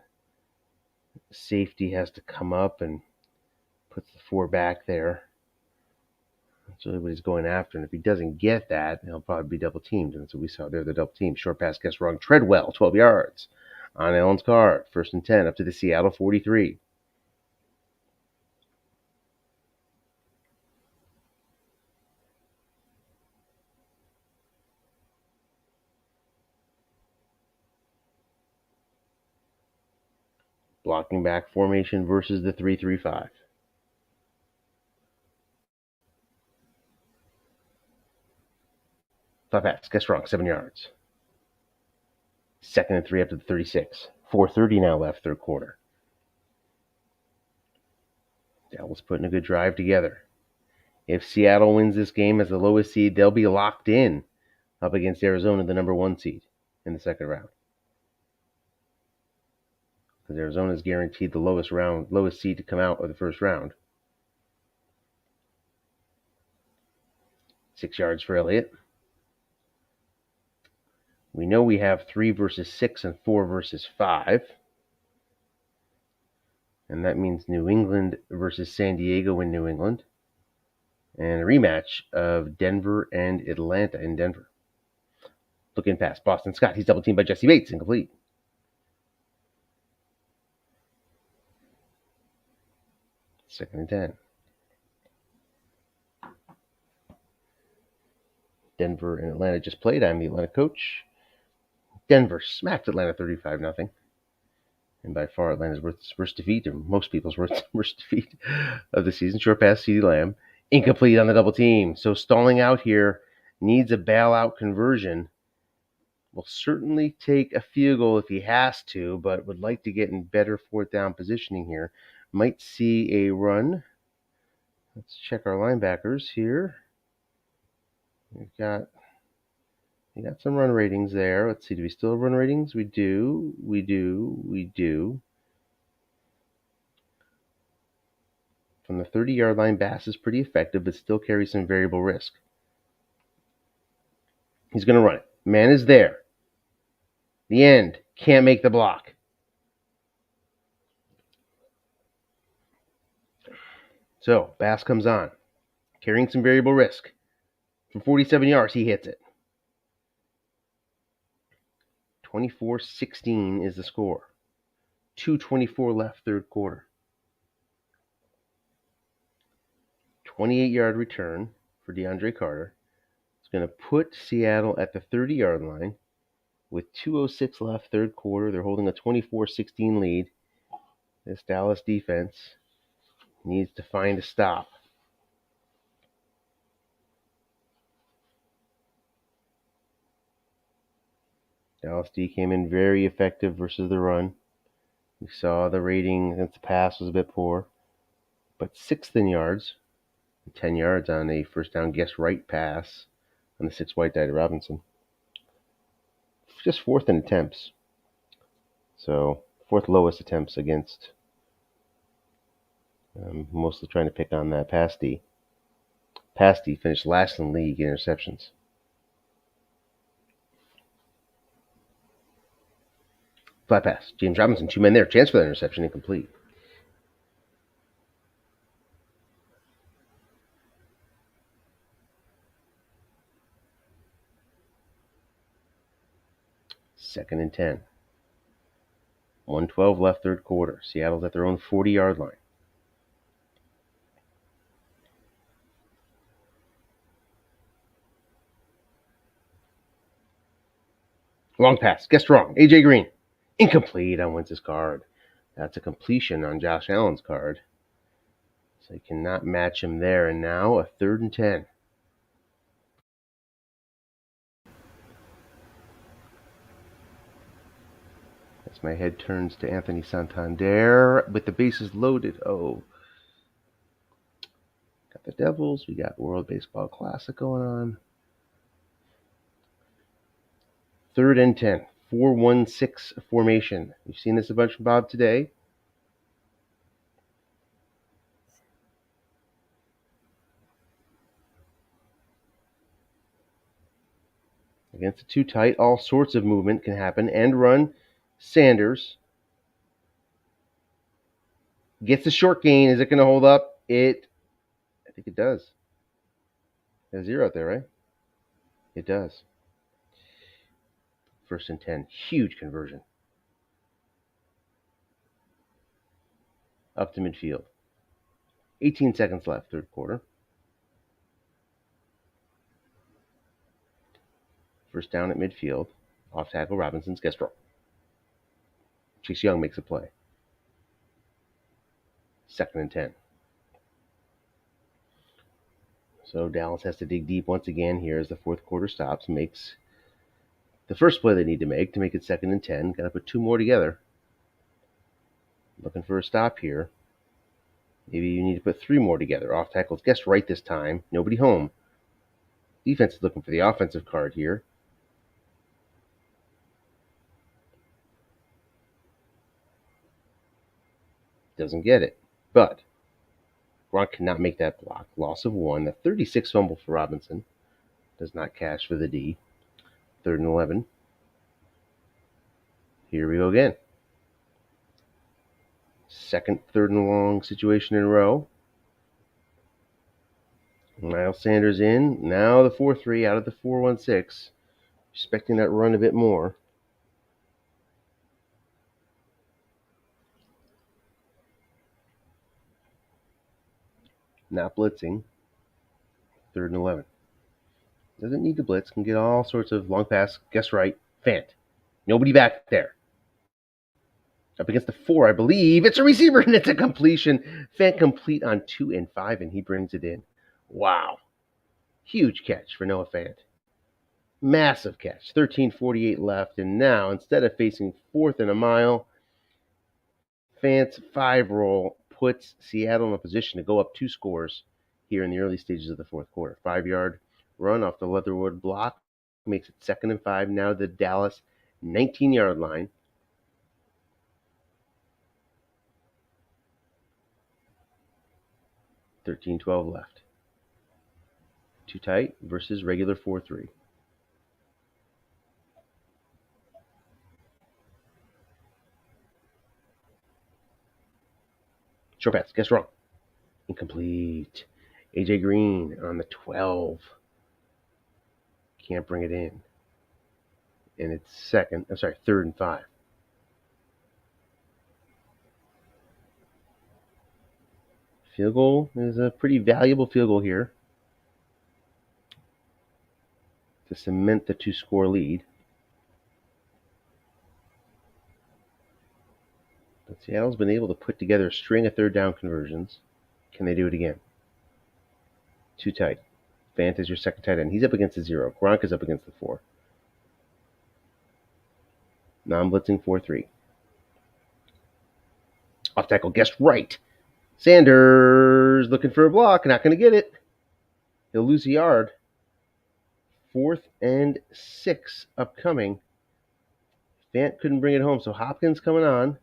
safety has to come up and puts the 4 back there. That's really what he's going after. And if he doesn't get that, he'll probably be double teamed. And that's what we saw there, the double team. Short pass, guess wrong. Treadwell, 12 yards on Allen's card. 1st and 10 up to the Seattle 43. Blocking back formation versus the 3-3-5. 5 pass, guess wrong. 7 yards. 2nd and 3 up to the 36. 4:30 now left, third quarter. Dallas putting a good drive together. If Seattle wins this game as the lowest seed, they'll be locked in up against Arizona, the number 1 seed in the second round. Because Arizona is guaranteed the lowest seed to come out of the first round. 6 yards for Elliott. We know we have 3 versus 6 and 4 versus 5. And that means New England versus San Diego in New England. And a rematch of Denver and Atlanta in Denver. Looking past Boston Scott. He's double teamed by Jesse Bates. Incomplete. Second and 10. Denver and Atlanta just played. I'm the Atlanta coach. Denver smacked Atlanta 35-0. And by far Atlanta's worst defeat, or most people's worst defeat of the season. Short pass, CeeDee Lamb. Incomplete on the double team. So stalling out here, needs a bailout conversion. Will certainly take a field goal if he has to, but would like to get in better 4th down positioning here. Might see a run. Let's check our linebackers here. We got some run ratings there. Let's see, do we still have run ratings? We do. From the 30-yard line, Bass is pretty effective, but still carries some variable risk. He's going to run it. Man is there. The end. Can't make the block. So, Bass comes on. Carrying some variable risk. From 47 yards, he hits it. 24-16 is the score. 2:24 left, third quarter. 28-yard return for DeAndre Carter. It's going to put Seattle at the 30-yard line with 2:06 left, third quarter. They're holding a 24-16 lead. This Dallas defense needs to find a stop. Dallas D came in very effective versus the run. We saw the rating against the pass was a bit poor, but 6th in yards 10 yards on a first down guess right pass on the 6 wide to Robinson. Just fourth in attempts. So fourth lowest attempts against, mostly trying to pick on that pass D. Pass D finished last in the league in interceptions. Flat pass. James Robinson, 2 men there. Chance for that interception, incomplete. Second and 10. 1:12 left, third quarter. Seattle's at their own 40-yard line. Long pass. Guessed wrong. A.J. Green. Incomplete on Wentz's card. That's a completion on Josh Allen's card. So he cannot match him there. And now a 3rd and 10. As my head turns to Anthony Santander with the bases loaded. Oh. Got the Devils. We got World Baseball Classic going on. 3rd and 10. 4-1-6 formation. You've seen this a bunch from Bob today. Against a 2 tight, all sorts of movement can happen. End run. Sanders gets a short gain. Is it going to hold up? I think it does. There's 0 out there, right? It does. 1st and 10. Huge conversion. Up to midfield. 18 seconds left, third quarter. First down at midfield. Off tackle, Robinson's guess wrong. Chase Young makes a play. 2nd and 10. So Dallas has to dig deep once again here as the fourth quarter stops. Makes the first play they need to make it 2nd and 10. Got to put 2 more together. Looking for a stop here. Maybe you need to put 3 more together. Off tackles guessed right this time. Nobody home. Defense is looking for the offensive card here. Doesn't get it. But Gronk cannot make that block. Loss of 1. The 36 fumble for Robinson. Does not cash for the D. 3rd and 11. Here we go again. Second 3rd and long situation in a row. Miles Sanders in. Now the 4-3 out of the 4-1-6. Expecting that run a bit more. Not blitzing. 3rd and 11. Doesn't need to blitz. Can get all sorts of long pass. Guess right. Fant. Nobody back there. Up against the 4, I believe. It's a receiver and it's a completion. Fant complete on 2 and 5, and he brings it in. Wow. Huge catch for Noah Fant. Massive catch. 13:48 left, and now instead of facing 4th and a mile, Fant's 5 roll puts Seattle in a position to go up 2 scores here in the early stages of the fourth quarter. 5-yard run off the Leatherwood block makes it 2nd and 5. Now the Dallas 19-yard line. $13:12 left. 2 tight versus regular 4-3. Short pass. Guess wrong. Incomplete. A.J. Green on the 12. Can't bring it in. And it's 3rd and 5. Field goal is a pretty valuable field goal here to cement the 2-score lead. But Seattle's been able to put together a string of 3rd down conversions. Can they do it again? 2 tight. Fant is your second tight end. He's up against the 0. Gronk is up against the 4. Non-blitzing 4-3. Off tackle, guessed right. Sanders looking for a block. Not going to get it. He'll lose a yard. 4th and 6 upcoming. Fant couldn't bring it home, so Hopkins coming on,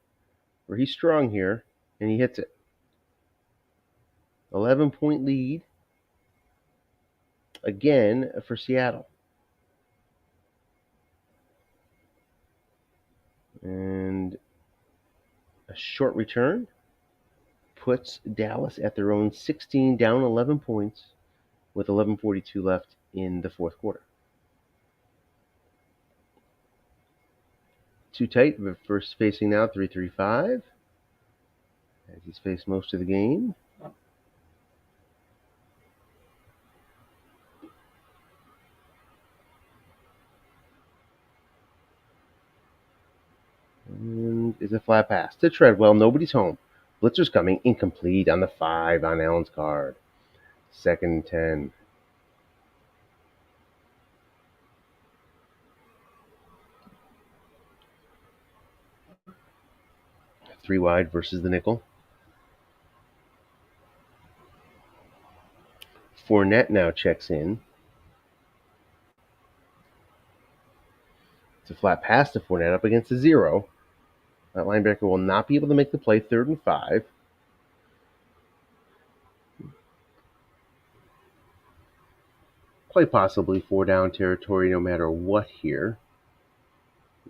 where he's strong here, and he hits it. 11-point lead again for Seattle. And a short return puts Dallas at their own 16, down 11 points with 11:42 left in the fourth quarter. Too tight, but first facing now 3-3-5, as he's faced most of the game. And is a flat pass to Treadwell. Nobody's home. Blitzer's coming. Incomplete on the 5 on Allen's card. 2nd and 10. Three wide versus the nickel. Fournette now checks in. It's a flat pass to Fournette up against a 0. That linebacker will not be able to make the play. 3rd and 5. Quite possibly 4-down territory no matter what here.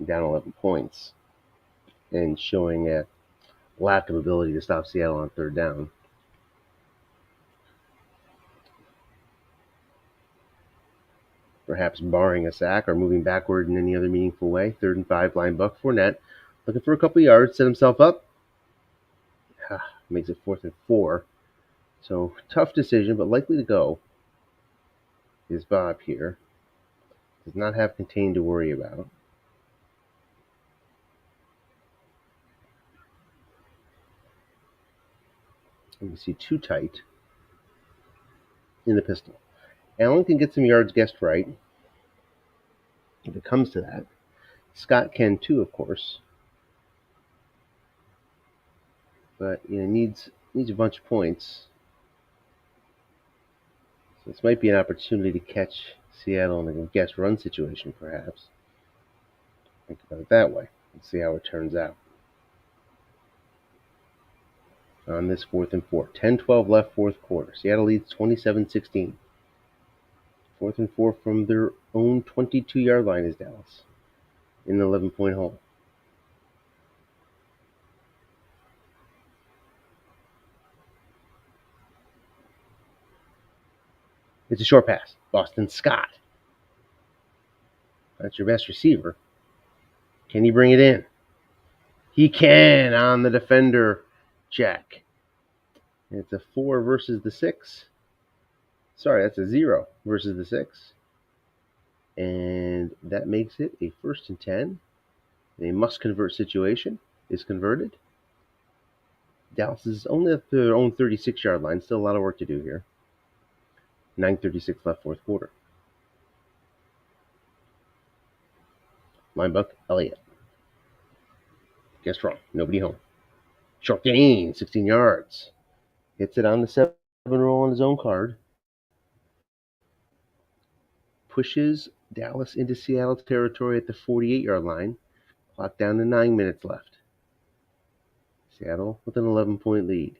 Down 11 points. And showing a lack of ability to stop Seattle on 3rd down. Perhaps barring a sack or moving backward in any other meaningful way. 3rd and 5, line buck. Fournette looking for a couple yards, set himself up. Makes it 4th and 4. So tough decision, but likely to go. Is Bob here. Does not have contained to worry about. Let me see, too tight in the pistol. Allen can get some yards guessed right if it comes to that. Scott can too, of course. But needs a bunch of points. So this might be an opportunity to catch Seattle in a guess run situation, perhaps. Think about it that way and see how it turns out. On this 4th and 4. 10-12 left, fourth quarter. Seattle leads 27-16. 4th and 4 from their own 22-yard line is Dallas in an 11-point hole. It's a short pass. Boston Scott. That's your best receiver. Can he bring it in? He can on the defender check. It's a 4 versus the 6. Sorry, that's a 0 versus the 6. And that makes it a 1st and 10. A must-convert situation is converted. Dallas is only at their own 36-yard line. Still a lot of work to do here. 9:36 left, fourth quarter. Linebuck, Elliott. Guess wrong. Nobody home. Short gain, 16 yards. Hits it on the 7 roll on his own card. Pushes Dallas into Seattle territory at the 48-yard line. Clock down to 9 minutes left. Seattle with an 11-point lead.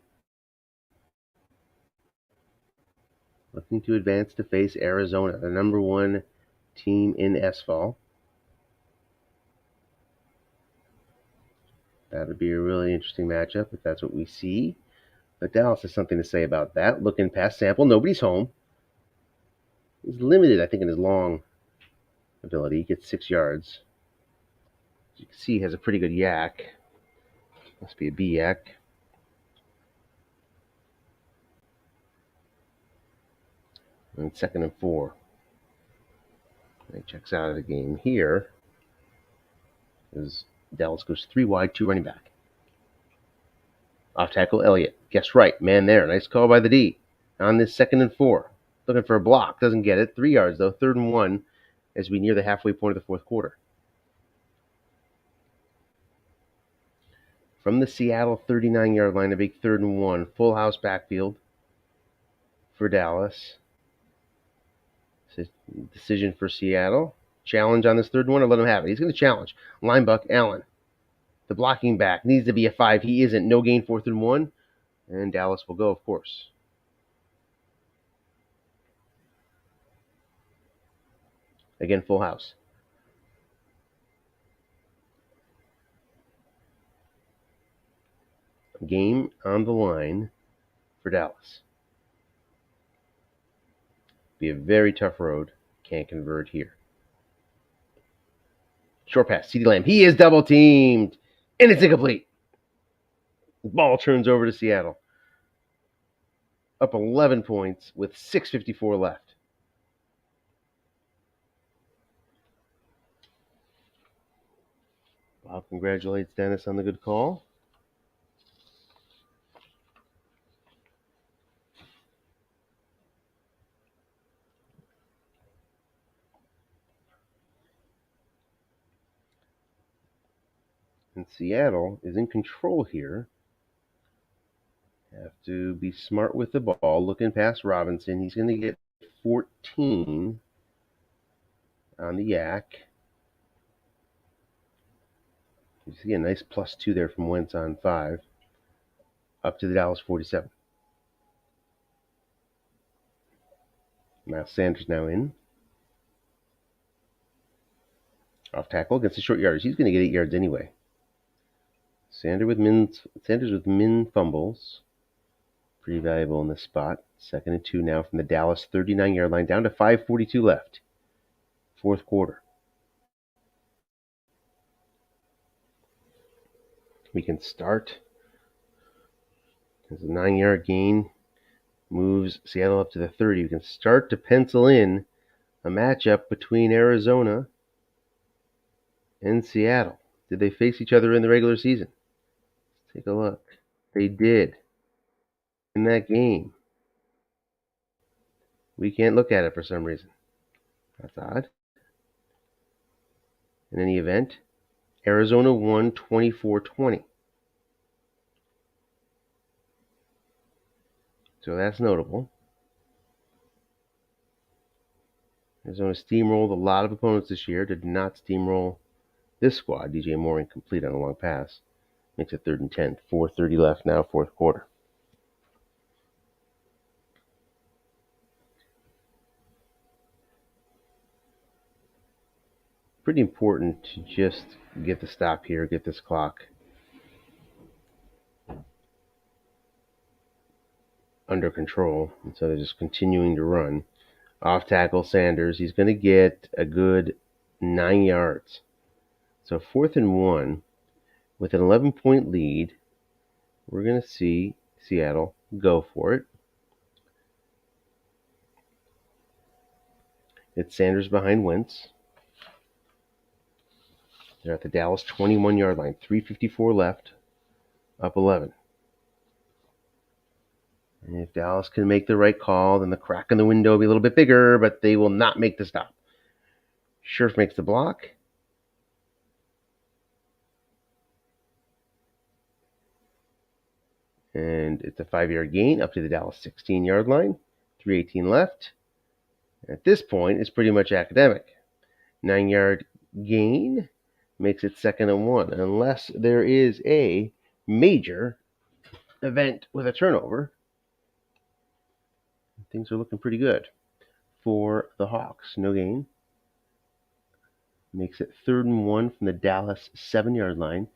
Looking to advance to face Arizona, the number 1 team in SFAL. That would be a really interesting matchup if that's what we see. But Dallas has something to say about that. Looking past Sample, nobody's home. He's limited, I think, in his long ability. He gets 6 yards. As you can see, he has a pretty good yak. Must be a B yak. And 2nd and 4. And he checks out of the game here. As Dallas goes 3 wide, 2 running back. Off tackle, Elliott. Guess right. Man there. Nice call by the D. On this 2nd and 4. Looking for a block. Doesn't get it. 3 yards, though. 3rd and 1 as we near the halfway point of the fourth quarter. from the Seattle 39-yard line, a big 3rd and 1. Full house backfield for Dallas. Decision for Seattle. Challenge on this 3rd and 1 or let him have it. He's going to challenge. Linebuck Allen. The blocking back needs to be a 5. He isn't. No gain, 4th and 1. And Dallas will go, of course. Again, full house. Game on the line for Dallas. Be a very tough road. Can't convert here. Short pass, CeeDee Lamb. He is double teamed. And it's incomplete. The ball turns over to Seattle. Up 11 points with 6:54 left. Bob congratulates Dennis on the good call. And Seattle is in control here. Have to be smart with the ball. Looking past Robinson. He's going to get 14 on the yak. You see a nice +2 there from Wentz on 5. Up to the Dallas 47. Miles Sanders now in. Off tackle against the short yardage. He's going to get 8 yards anyway. Sanders with min fumbles. Pretty valuable in this spot. 2nd and 2 now from the Dallas 39-yard line, down to 5:42 left. 4th quarter. We can start. There's a 9-yard gain. Moves Seattle up to the 30. We can start to pencil in a matchup between Arizona and Seattle. Did they face each other in the regular season? Let's take a look. They did. In that game. We can't look at it for some reason. That's odd. In any event, Arizona won 24-20. So that's notable. Arizona steamrolled a lot of opponents this year. Did not steamroll this squad. DJ Moore incomplete on a long pass. Makes it 3rd and 10. 4:30 left now, 4th quarter. Pretty important to just get the stop here, get this clock under control instead of just continuing to run. Off tackle Sanders. He's going to get a good 9 yards. So 4th and 1 with an 11-point lead. We're going to see Seattle go for it. It's Sanders behind Wentz. They're at the Dallas 21-yard line. 3:54 left. Up 11. And if Dallas can make the right call, then the crack in the window will be a little bit bigger, but they will not make the stop. Scherf makes the block. And it's a 5-yard gain up to the Dallas 16-yard line. 3:18 left. At this point, it's pretty much academic. 9-yard gain makes it 2nd and 1, unless there is a major event with a turnover. Things are looking pretty good for the Hawks. No gain. Makes it 3rd and 1 from the Dallas 7-yard line.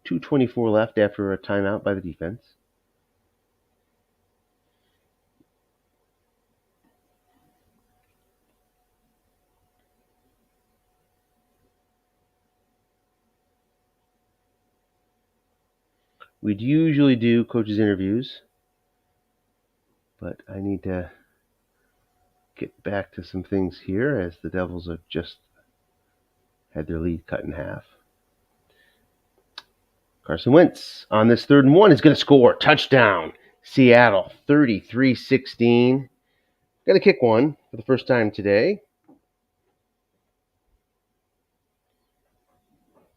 2:24 left after a timeout by the defense. We'd usually do coaches' interviews, but I need to get back to some things here as the Devils have just had their lead cut in half. Carson Wentz on this 3rd and 1 is going to score. Touchdown. Seattle 33-16. Got to kick one for the first time today.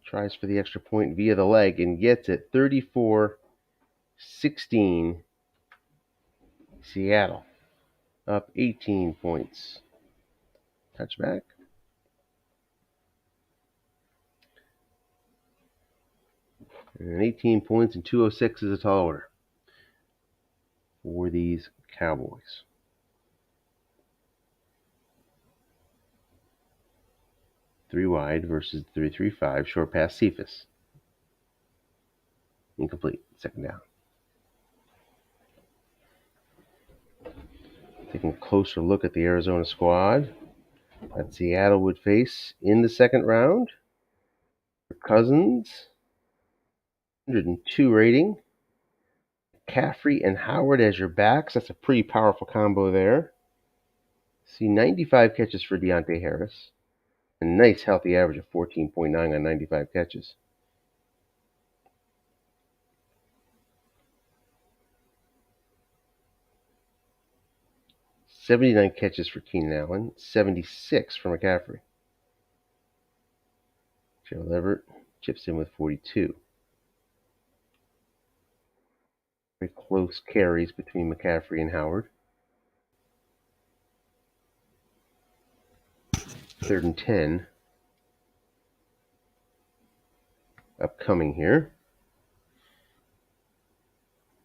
Tries for the extra point via the leg and gets it. 34-16. Seattle up 18 points. Touchback. And 18 points and 206 is a tall order for these Cowboys. Three wide versus 3-3-5. Short pass, Cephas. Incomplete. Second down. Taking a closer look at the Arizona squad that Seattle would face in the second round. Cousins, 102 rating. McCaffrey and Howard as your backs. That's a pretty powerful combo there. See 95 catches for Deontay Harris. A nice healthy average of 14.9 on 95 catches. $79 catches for Keenan Allen, 76 for McCaffrey. Gerald Everett chips in with 42. Very close carries between McCaffrey and Howard. 3rd and 10. Upcoming here.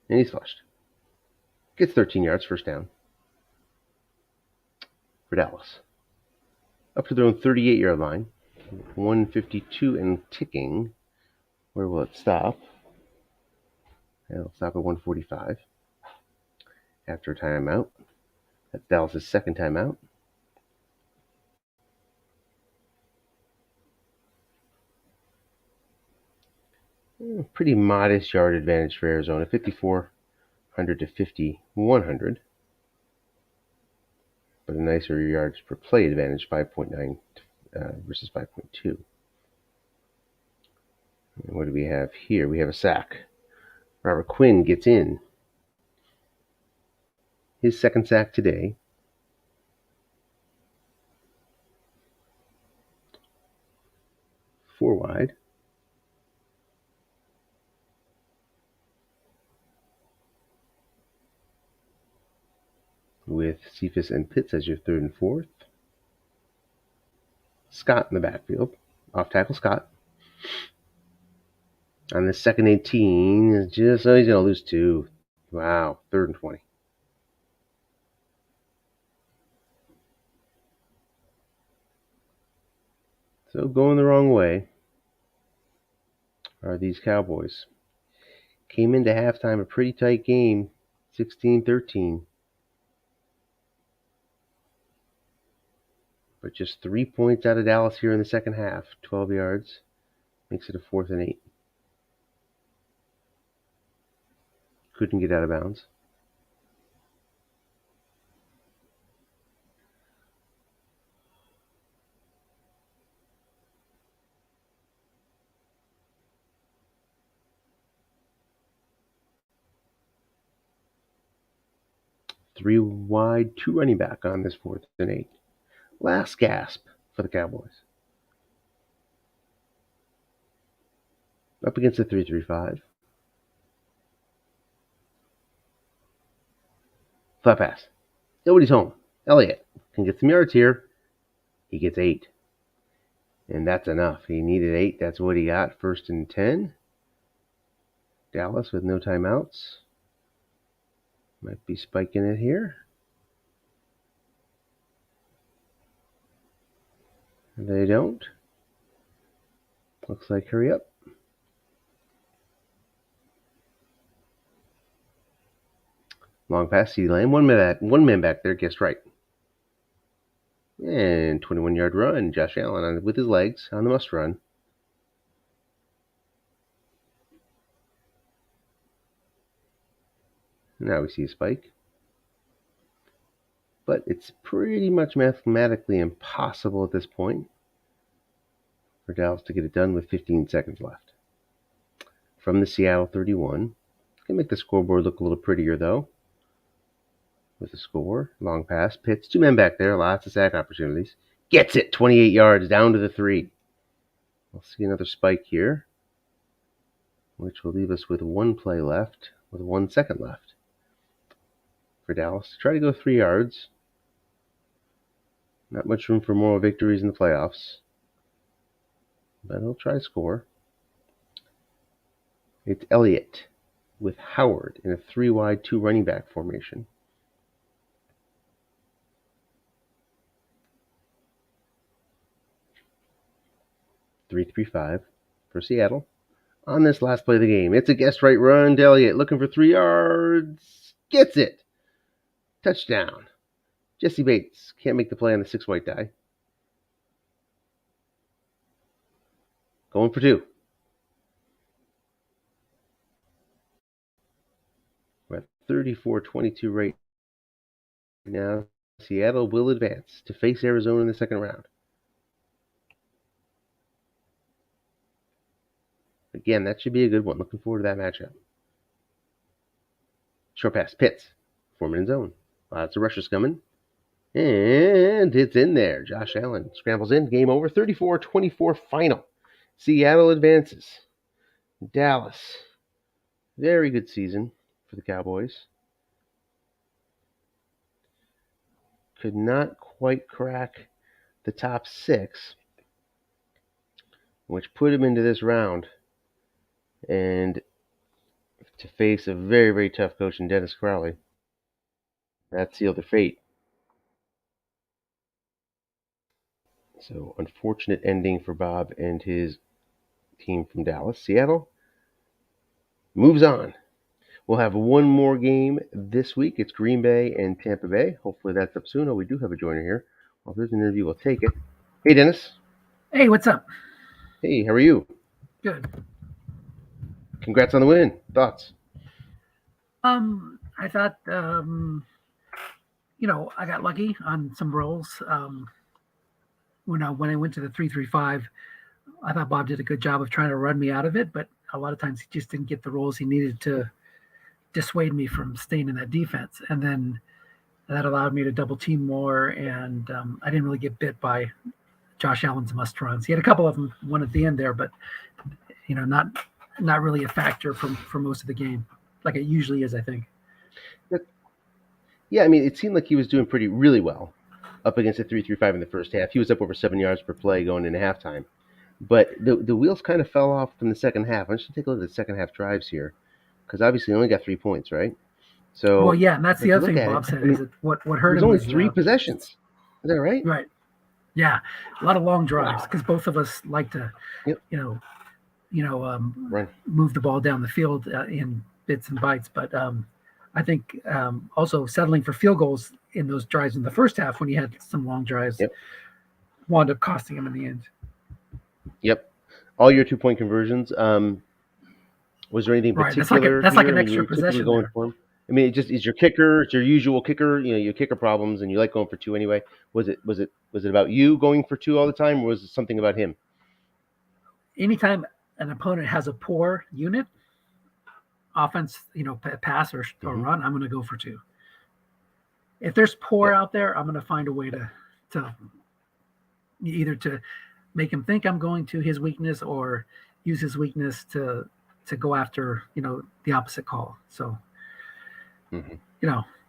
And he's flushed. Gets 13 yards, first down. For Dallas. Up to their own 38-yard line. 152 and ticking. Where will it stop? It'll stop at 145. After a timeout. That's Dallas' second timeout. Pretty modest yard advantage for Arizona, 5,400 to 5,100. But a nicer yards per play advantage, 5.9 versus 5.2. And what do we have here? We have a sack. Robert Quinn gets in. His second sack today. Four wide. With Cephas and Pitts as your 3rd and 4th. Scott in the backfield. Off tackle Scott. On the 2nd 18, he's going to lose 2. Wow, 3rd and 20. So going the wrong way are these Cowboys. Came into halftime a pretty tight game, 16-13. But just 3 points out of Dallas here in the second half. 12 yards. Makes it a 4th and 8. Couldn't get out of bounds. Three wide, 2 running back on this 4th and 8. Last gasp for the Cowboys. Up against the 3-3-5. Flat pass. Nobody's home. Elliott can get some yards here. He gets 8. And that's enough. He needed 8. That's what he got. 1st and 10. Dallas with no timeouts. Might be spiking it here. They don't. Looks like hurry up. Long pass, CeeDee Lamb. One man back there guessed right. And 21-yard run. Josh Allen with his legs on the must run. Now we see a spike. But it's pretty much mathematically impossible at this point for Dallas to get it done with 15 seconds left. From the Seattle 31. Can make the scoreboard look a little prettier, though. With the score. Long pass. Pitts. 2 men back there. Lots of sack opportunities. Gets it. 28 yards down to the 3. I'll see another spike here, which will leave us with 1 play left, with 1 second left for Dallas to try to go 3 yards. Not much room for moral victories in the playoffs, but he'll try to score. It's Elliott with Howard in a 3 wide, 2 running back formation. (3-3-5) for Seattle. On this last play of the game, it's a guest right run to Elliott, looking for 3 yards. Gets it. Touchdown. Jesse Bates can't make the play on the 6 white die. Going for 2. We're at 34-22 right now. Seattle will advance to face Arizona in the second round. Again, that should be a good one. Looking forward to that matchup. Short pass, Pitts. Foreman in zone. Lots of rushers coming. And it's in there. Josh Allen scrambles in. Game over. 34-24 final. Seattle advances. Dallas. Very good season for the Cowboys. Could not quite crack the top 6, which put him into this round. And to face a very, very tough coach in Dennis Crowley, that sealed their fate. So, unfortunate ending for Bob and his team from Dallas. Seattle moves on. We'll have one more game this week. It's Green Bay and Tampa Bay. Hopefully that's up soon. Oh, we do have a joiner here. Well, if there's an interview, we'll take it. Hey, Dennis. Hey, what's up? Hey, how are you? Good. Congrats on the win. Thoughts? I thought, I got lucky on some rolls. When I went to the 3-3-5, I thought Bob did a good job of trying to run me out of it, but a lot of times he just didn't get the rolls he needed to dissuade me from staying in that defense. And then that allowed me to double team more, and I didn't really get bit by Josh Allen's must runs. He had a couple of them, one at the end there, but not really a factor for most of the game, like it usually is, I think. Yeah, I mean, it seemed like he was doing really well up against a 3-3-5 in the first half. He was up over 7 yards per play going into halftime. But the wheels kind of fell off from the second half. I'm just going to take a look at the second half drives here, because obviously he only got 3 points, right? So, well, yeah, and that's the other thing Bob said. Is that what hurt him was only was 3 possessions. Is that right? Right. Yeah, a lot of long drives, because both of us like to, move the ball down the field in bits and bytes. But I think also settling for field goals in those drives in the first half, when he had some long drives, wound up costing him in the end. Yep. All your 2-point conversions. Was there anything particular? That's like an extra possession going there. For him? I mean, it just is your kicker. It's your usual kicker. Your kicker problems, and you like going for 2 anyway. Was it about you going for 2 all the time, or was it something about him? Anytime an opponent has a poor unit, offense, pass or run, I'm going to go for 2. If there's poor out there, I'm going to find a way to either to make him think I'm going to his weakness, or use his weakness to go after, the opposite call. So,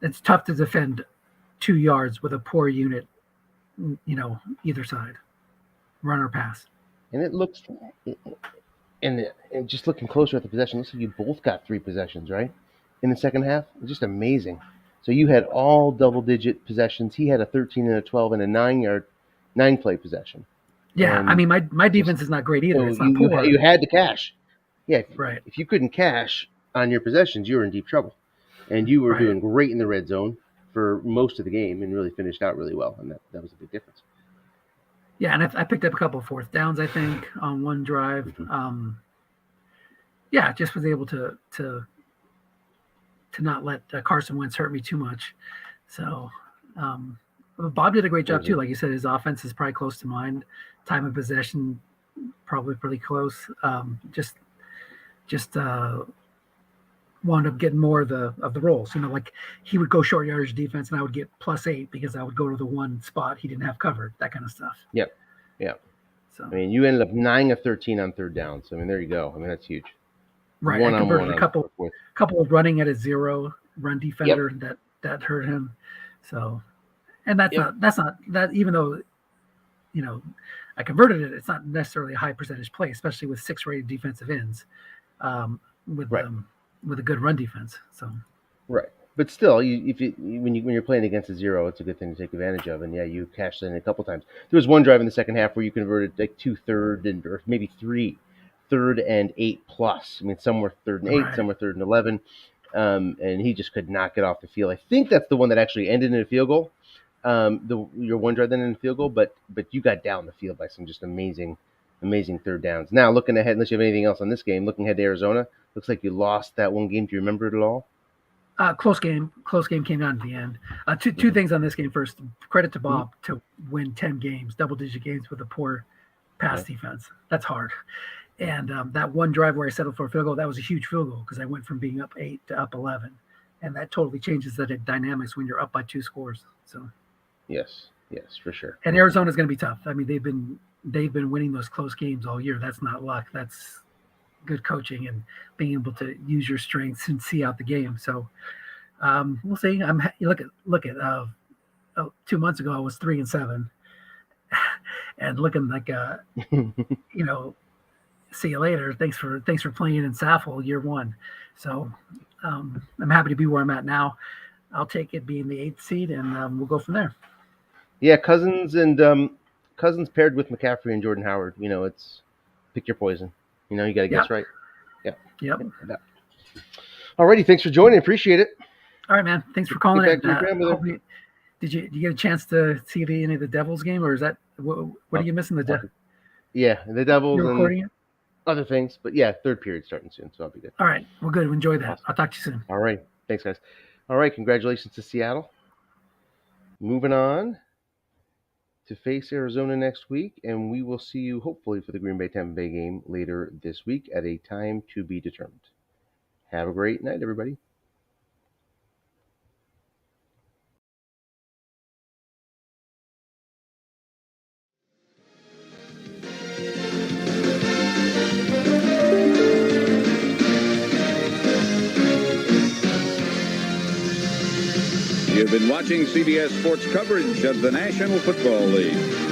it's tough to defend 2 yards with a poor unit, either side, run or pass. And it looks, and just looking closer at the possession, looks like you both got 3 possessions, right? In the second half. It's just amazing. So you had all double-digit possessions. He had a 13 and a 12 and a 9-play possession. Yeah, and I mean, my defense is not great either. So it's not poor. You had to cash. Yeah, right. If you couldn't cash on your possessions, you were in deep trouble. And you were doing great in the red zone for most of the game, and really finished out really well, and that was a big difference. Yeah, and I picked up a couple of 4th downs, I think, on one drive. Just was able to not let Carson Wentz hurt me too much. So Bob did a great job too. Like you said, his offense is probably close to mine. Time of possession, probably pretty close. Just wound up getting more of the rolls. Like he would go short yardage defense, and I would get +8 because I would go to the one spot he didn't have covered. That kind of stuff. Yep. So I mean, you ended up 9 of 13 on third down. So I mean, there you go. I mean, that's huge. right, I converted One-on-one a on fourth. couple of running at a zero run Yep. defender that hurt him. So, and that's Yep. not that even though I converted it, it's not necessarily a high percentage play, especially with 6 rated defensive ends, um, with Right. with a good run defense. So Right. But still, when you're playing against a zero, it's a good thing to take advantage of. And yeah, you cashed in a couple times. There was one drive in the second half where you converted like 2 third and or maybe 3 third and 8 plus. I mean, some were third and 8, right, some were third and 11, and he just could not get off the field. I think that's the one that actually ended in a field goal. Your one drive then in a field goal, but you got down the field by some just amazing third downs. Now looking ahead, unless you have anything else on this game, looking ahead to Arizona, looks like you lost that one game. Do you remember it at all? close game came down to the end. Two things on this game. First, credit to Bob to win 10 games, double digit games with a poor pass defense. That's hard. And that one drive where I settled for a field goal, that was a huge field goal because I went from being up 8 to up 11, and that totally changes the dynamics when you're up by 2 scores. So Yes, for sure. and Arizona's going to be tough. I mean, they've been winning those close games all year. That's not luck. That's good coaching and being able to use your strengths and see out the game. So we'll see. Look at 2 months ago I was 3-7, and looking like see you later. Thanks for playing in SFAL year 1. So I'm happy to be where I'm at now. I'll take it being the 8th seed, and we'll go from there. Yeah, Cousins paired with McCaffrey and Jordan Howard. It's pick your poison. You got to guess right. Yeah. Yep. Alrighty, thanks for joining. Appreciate it. All right, man. Thanks for calling in. Did you get a chance to see any of the Devils game, or is that what are you missing? Yeah, the Devils You're recording and it? other things, but yeah, third period starting soon, so I'll be good. All right, well, good. Enjoy that. Awesome. I'll talk to you soon. All right, thanks, guys. All right, congratulations to Seattle. Moving on to face Arizona next week, and we will see you hopefully for the Green Bay Tampa Bay game later this week at a time to be determined. Have a great night, everybody. You've been watching CBS Sports coverage of the National Football League.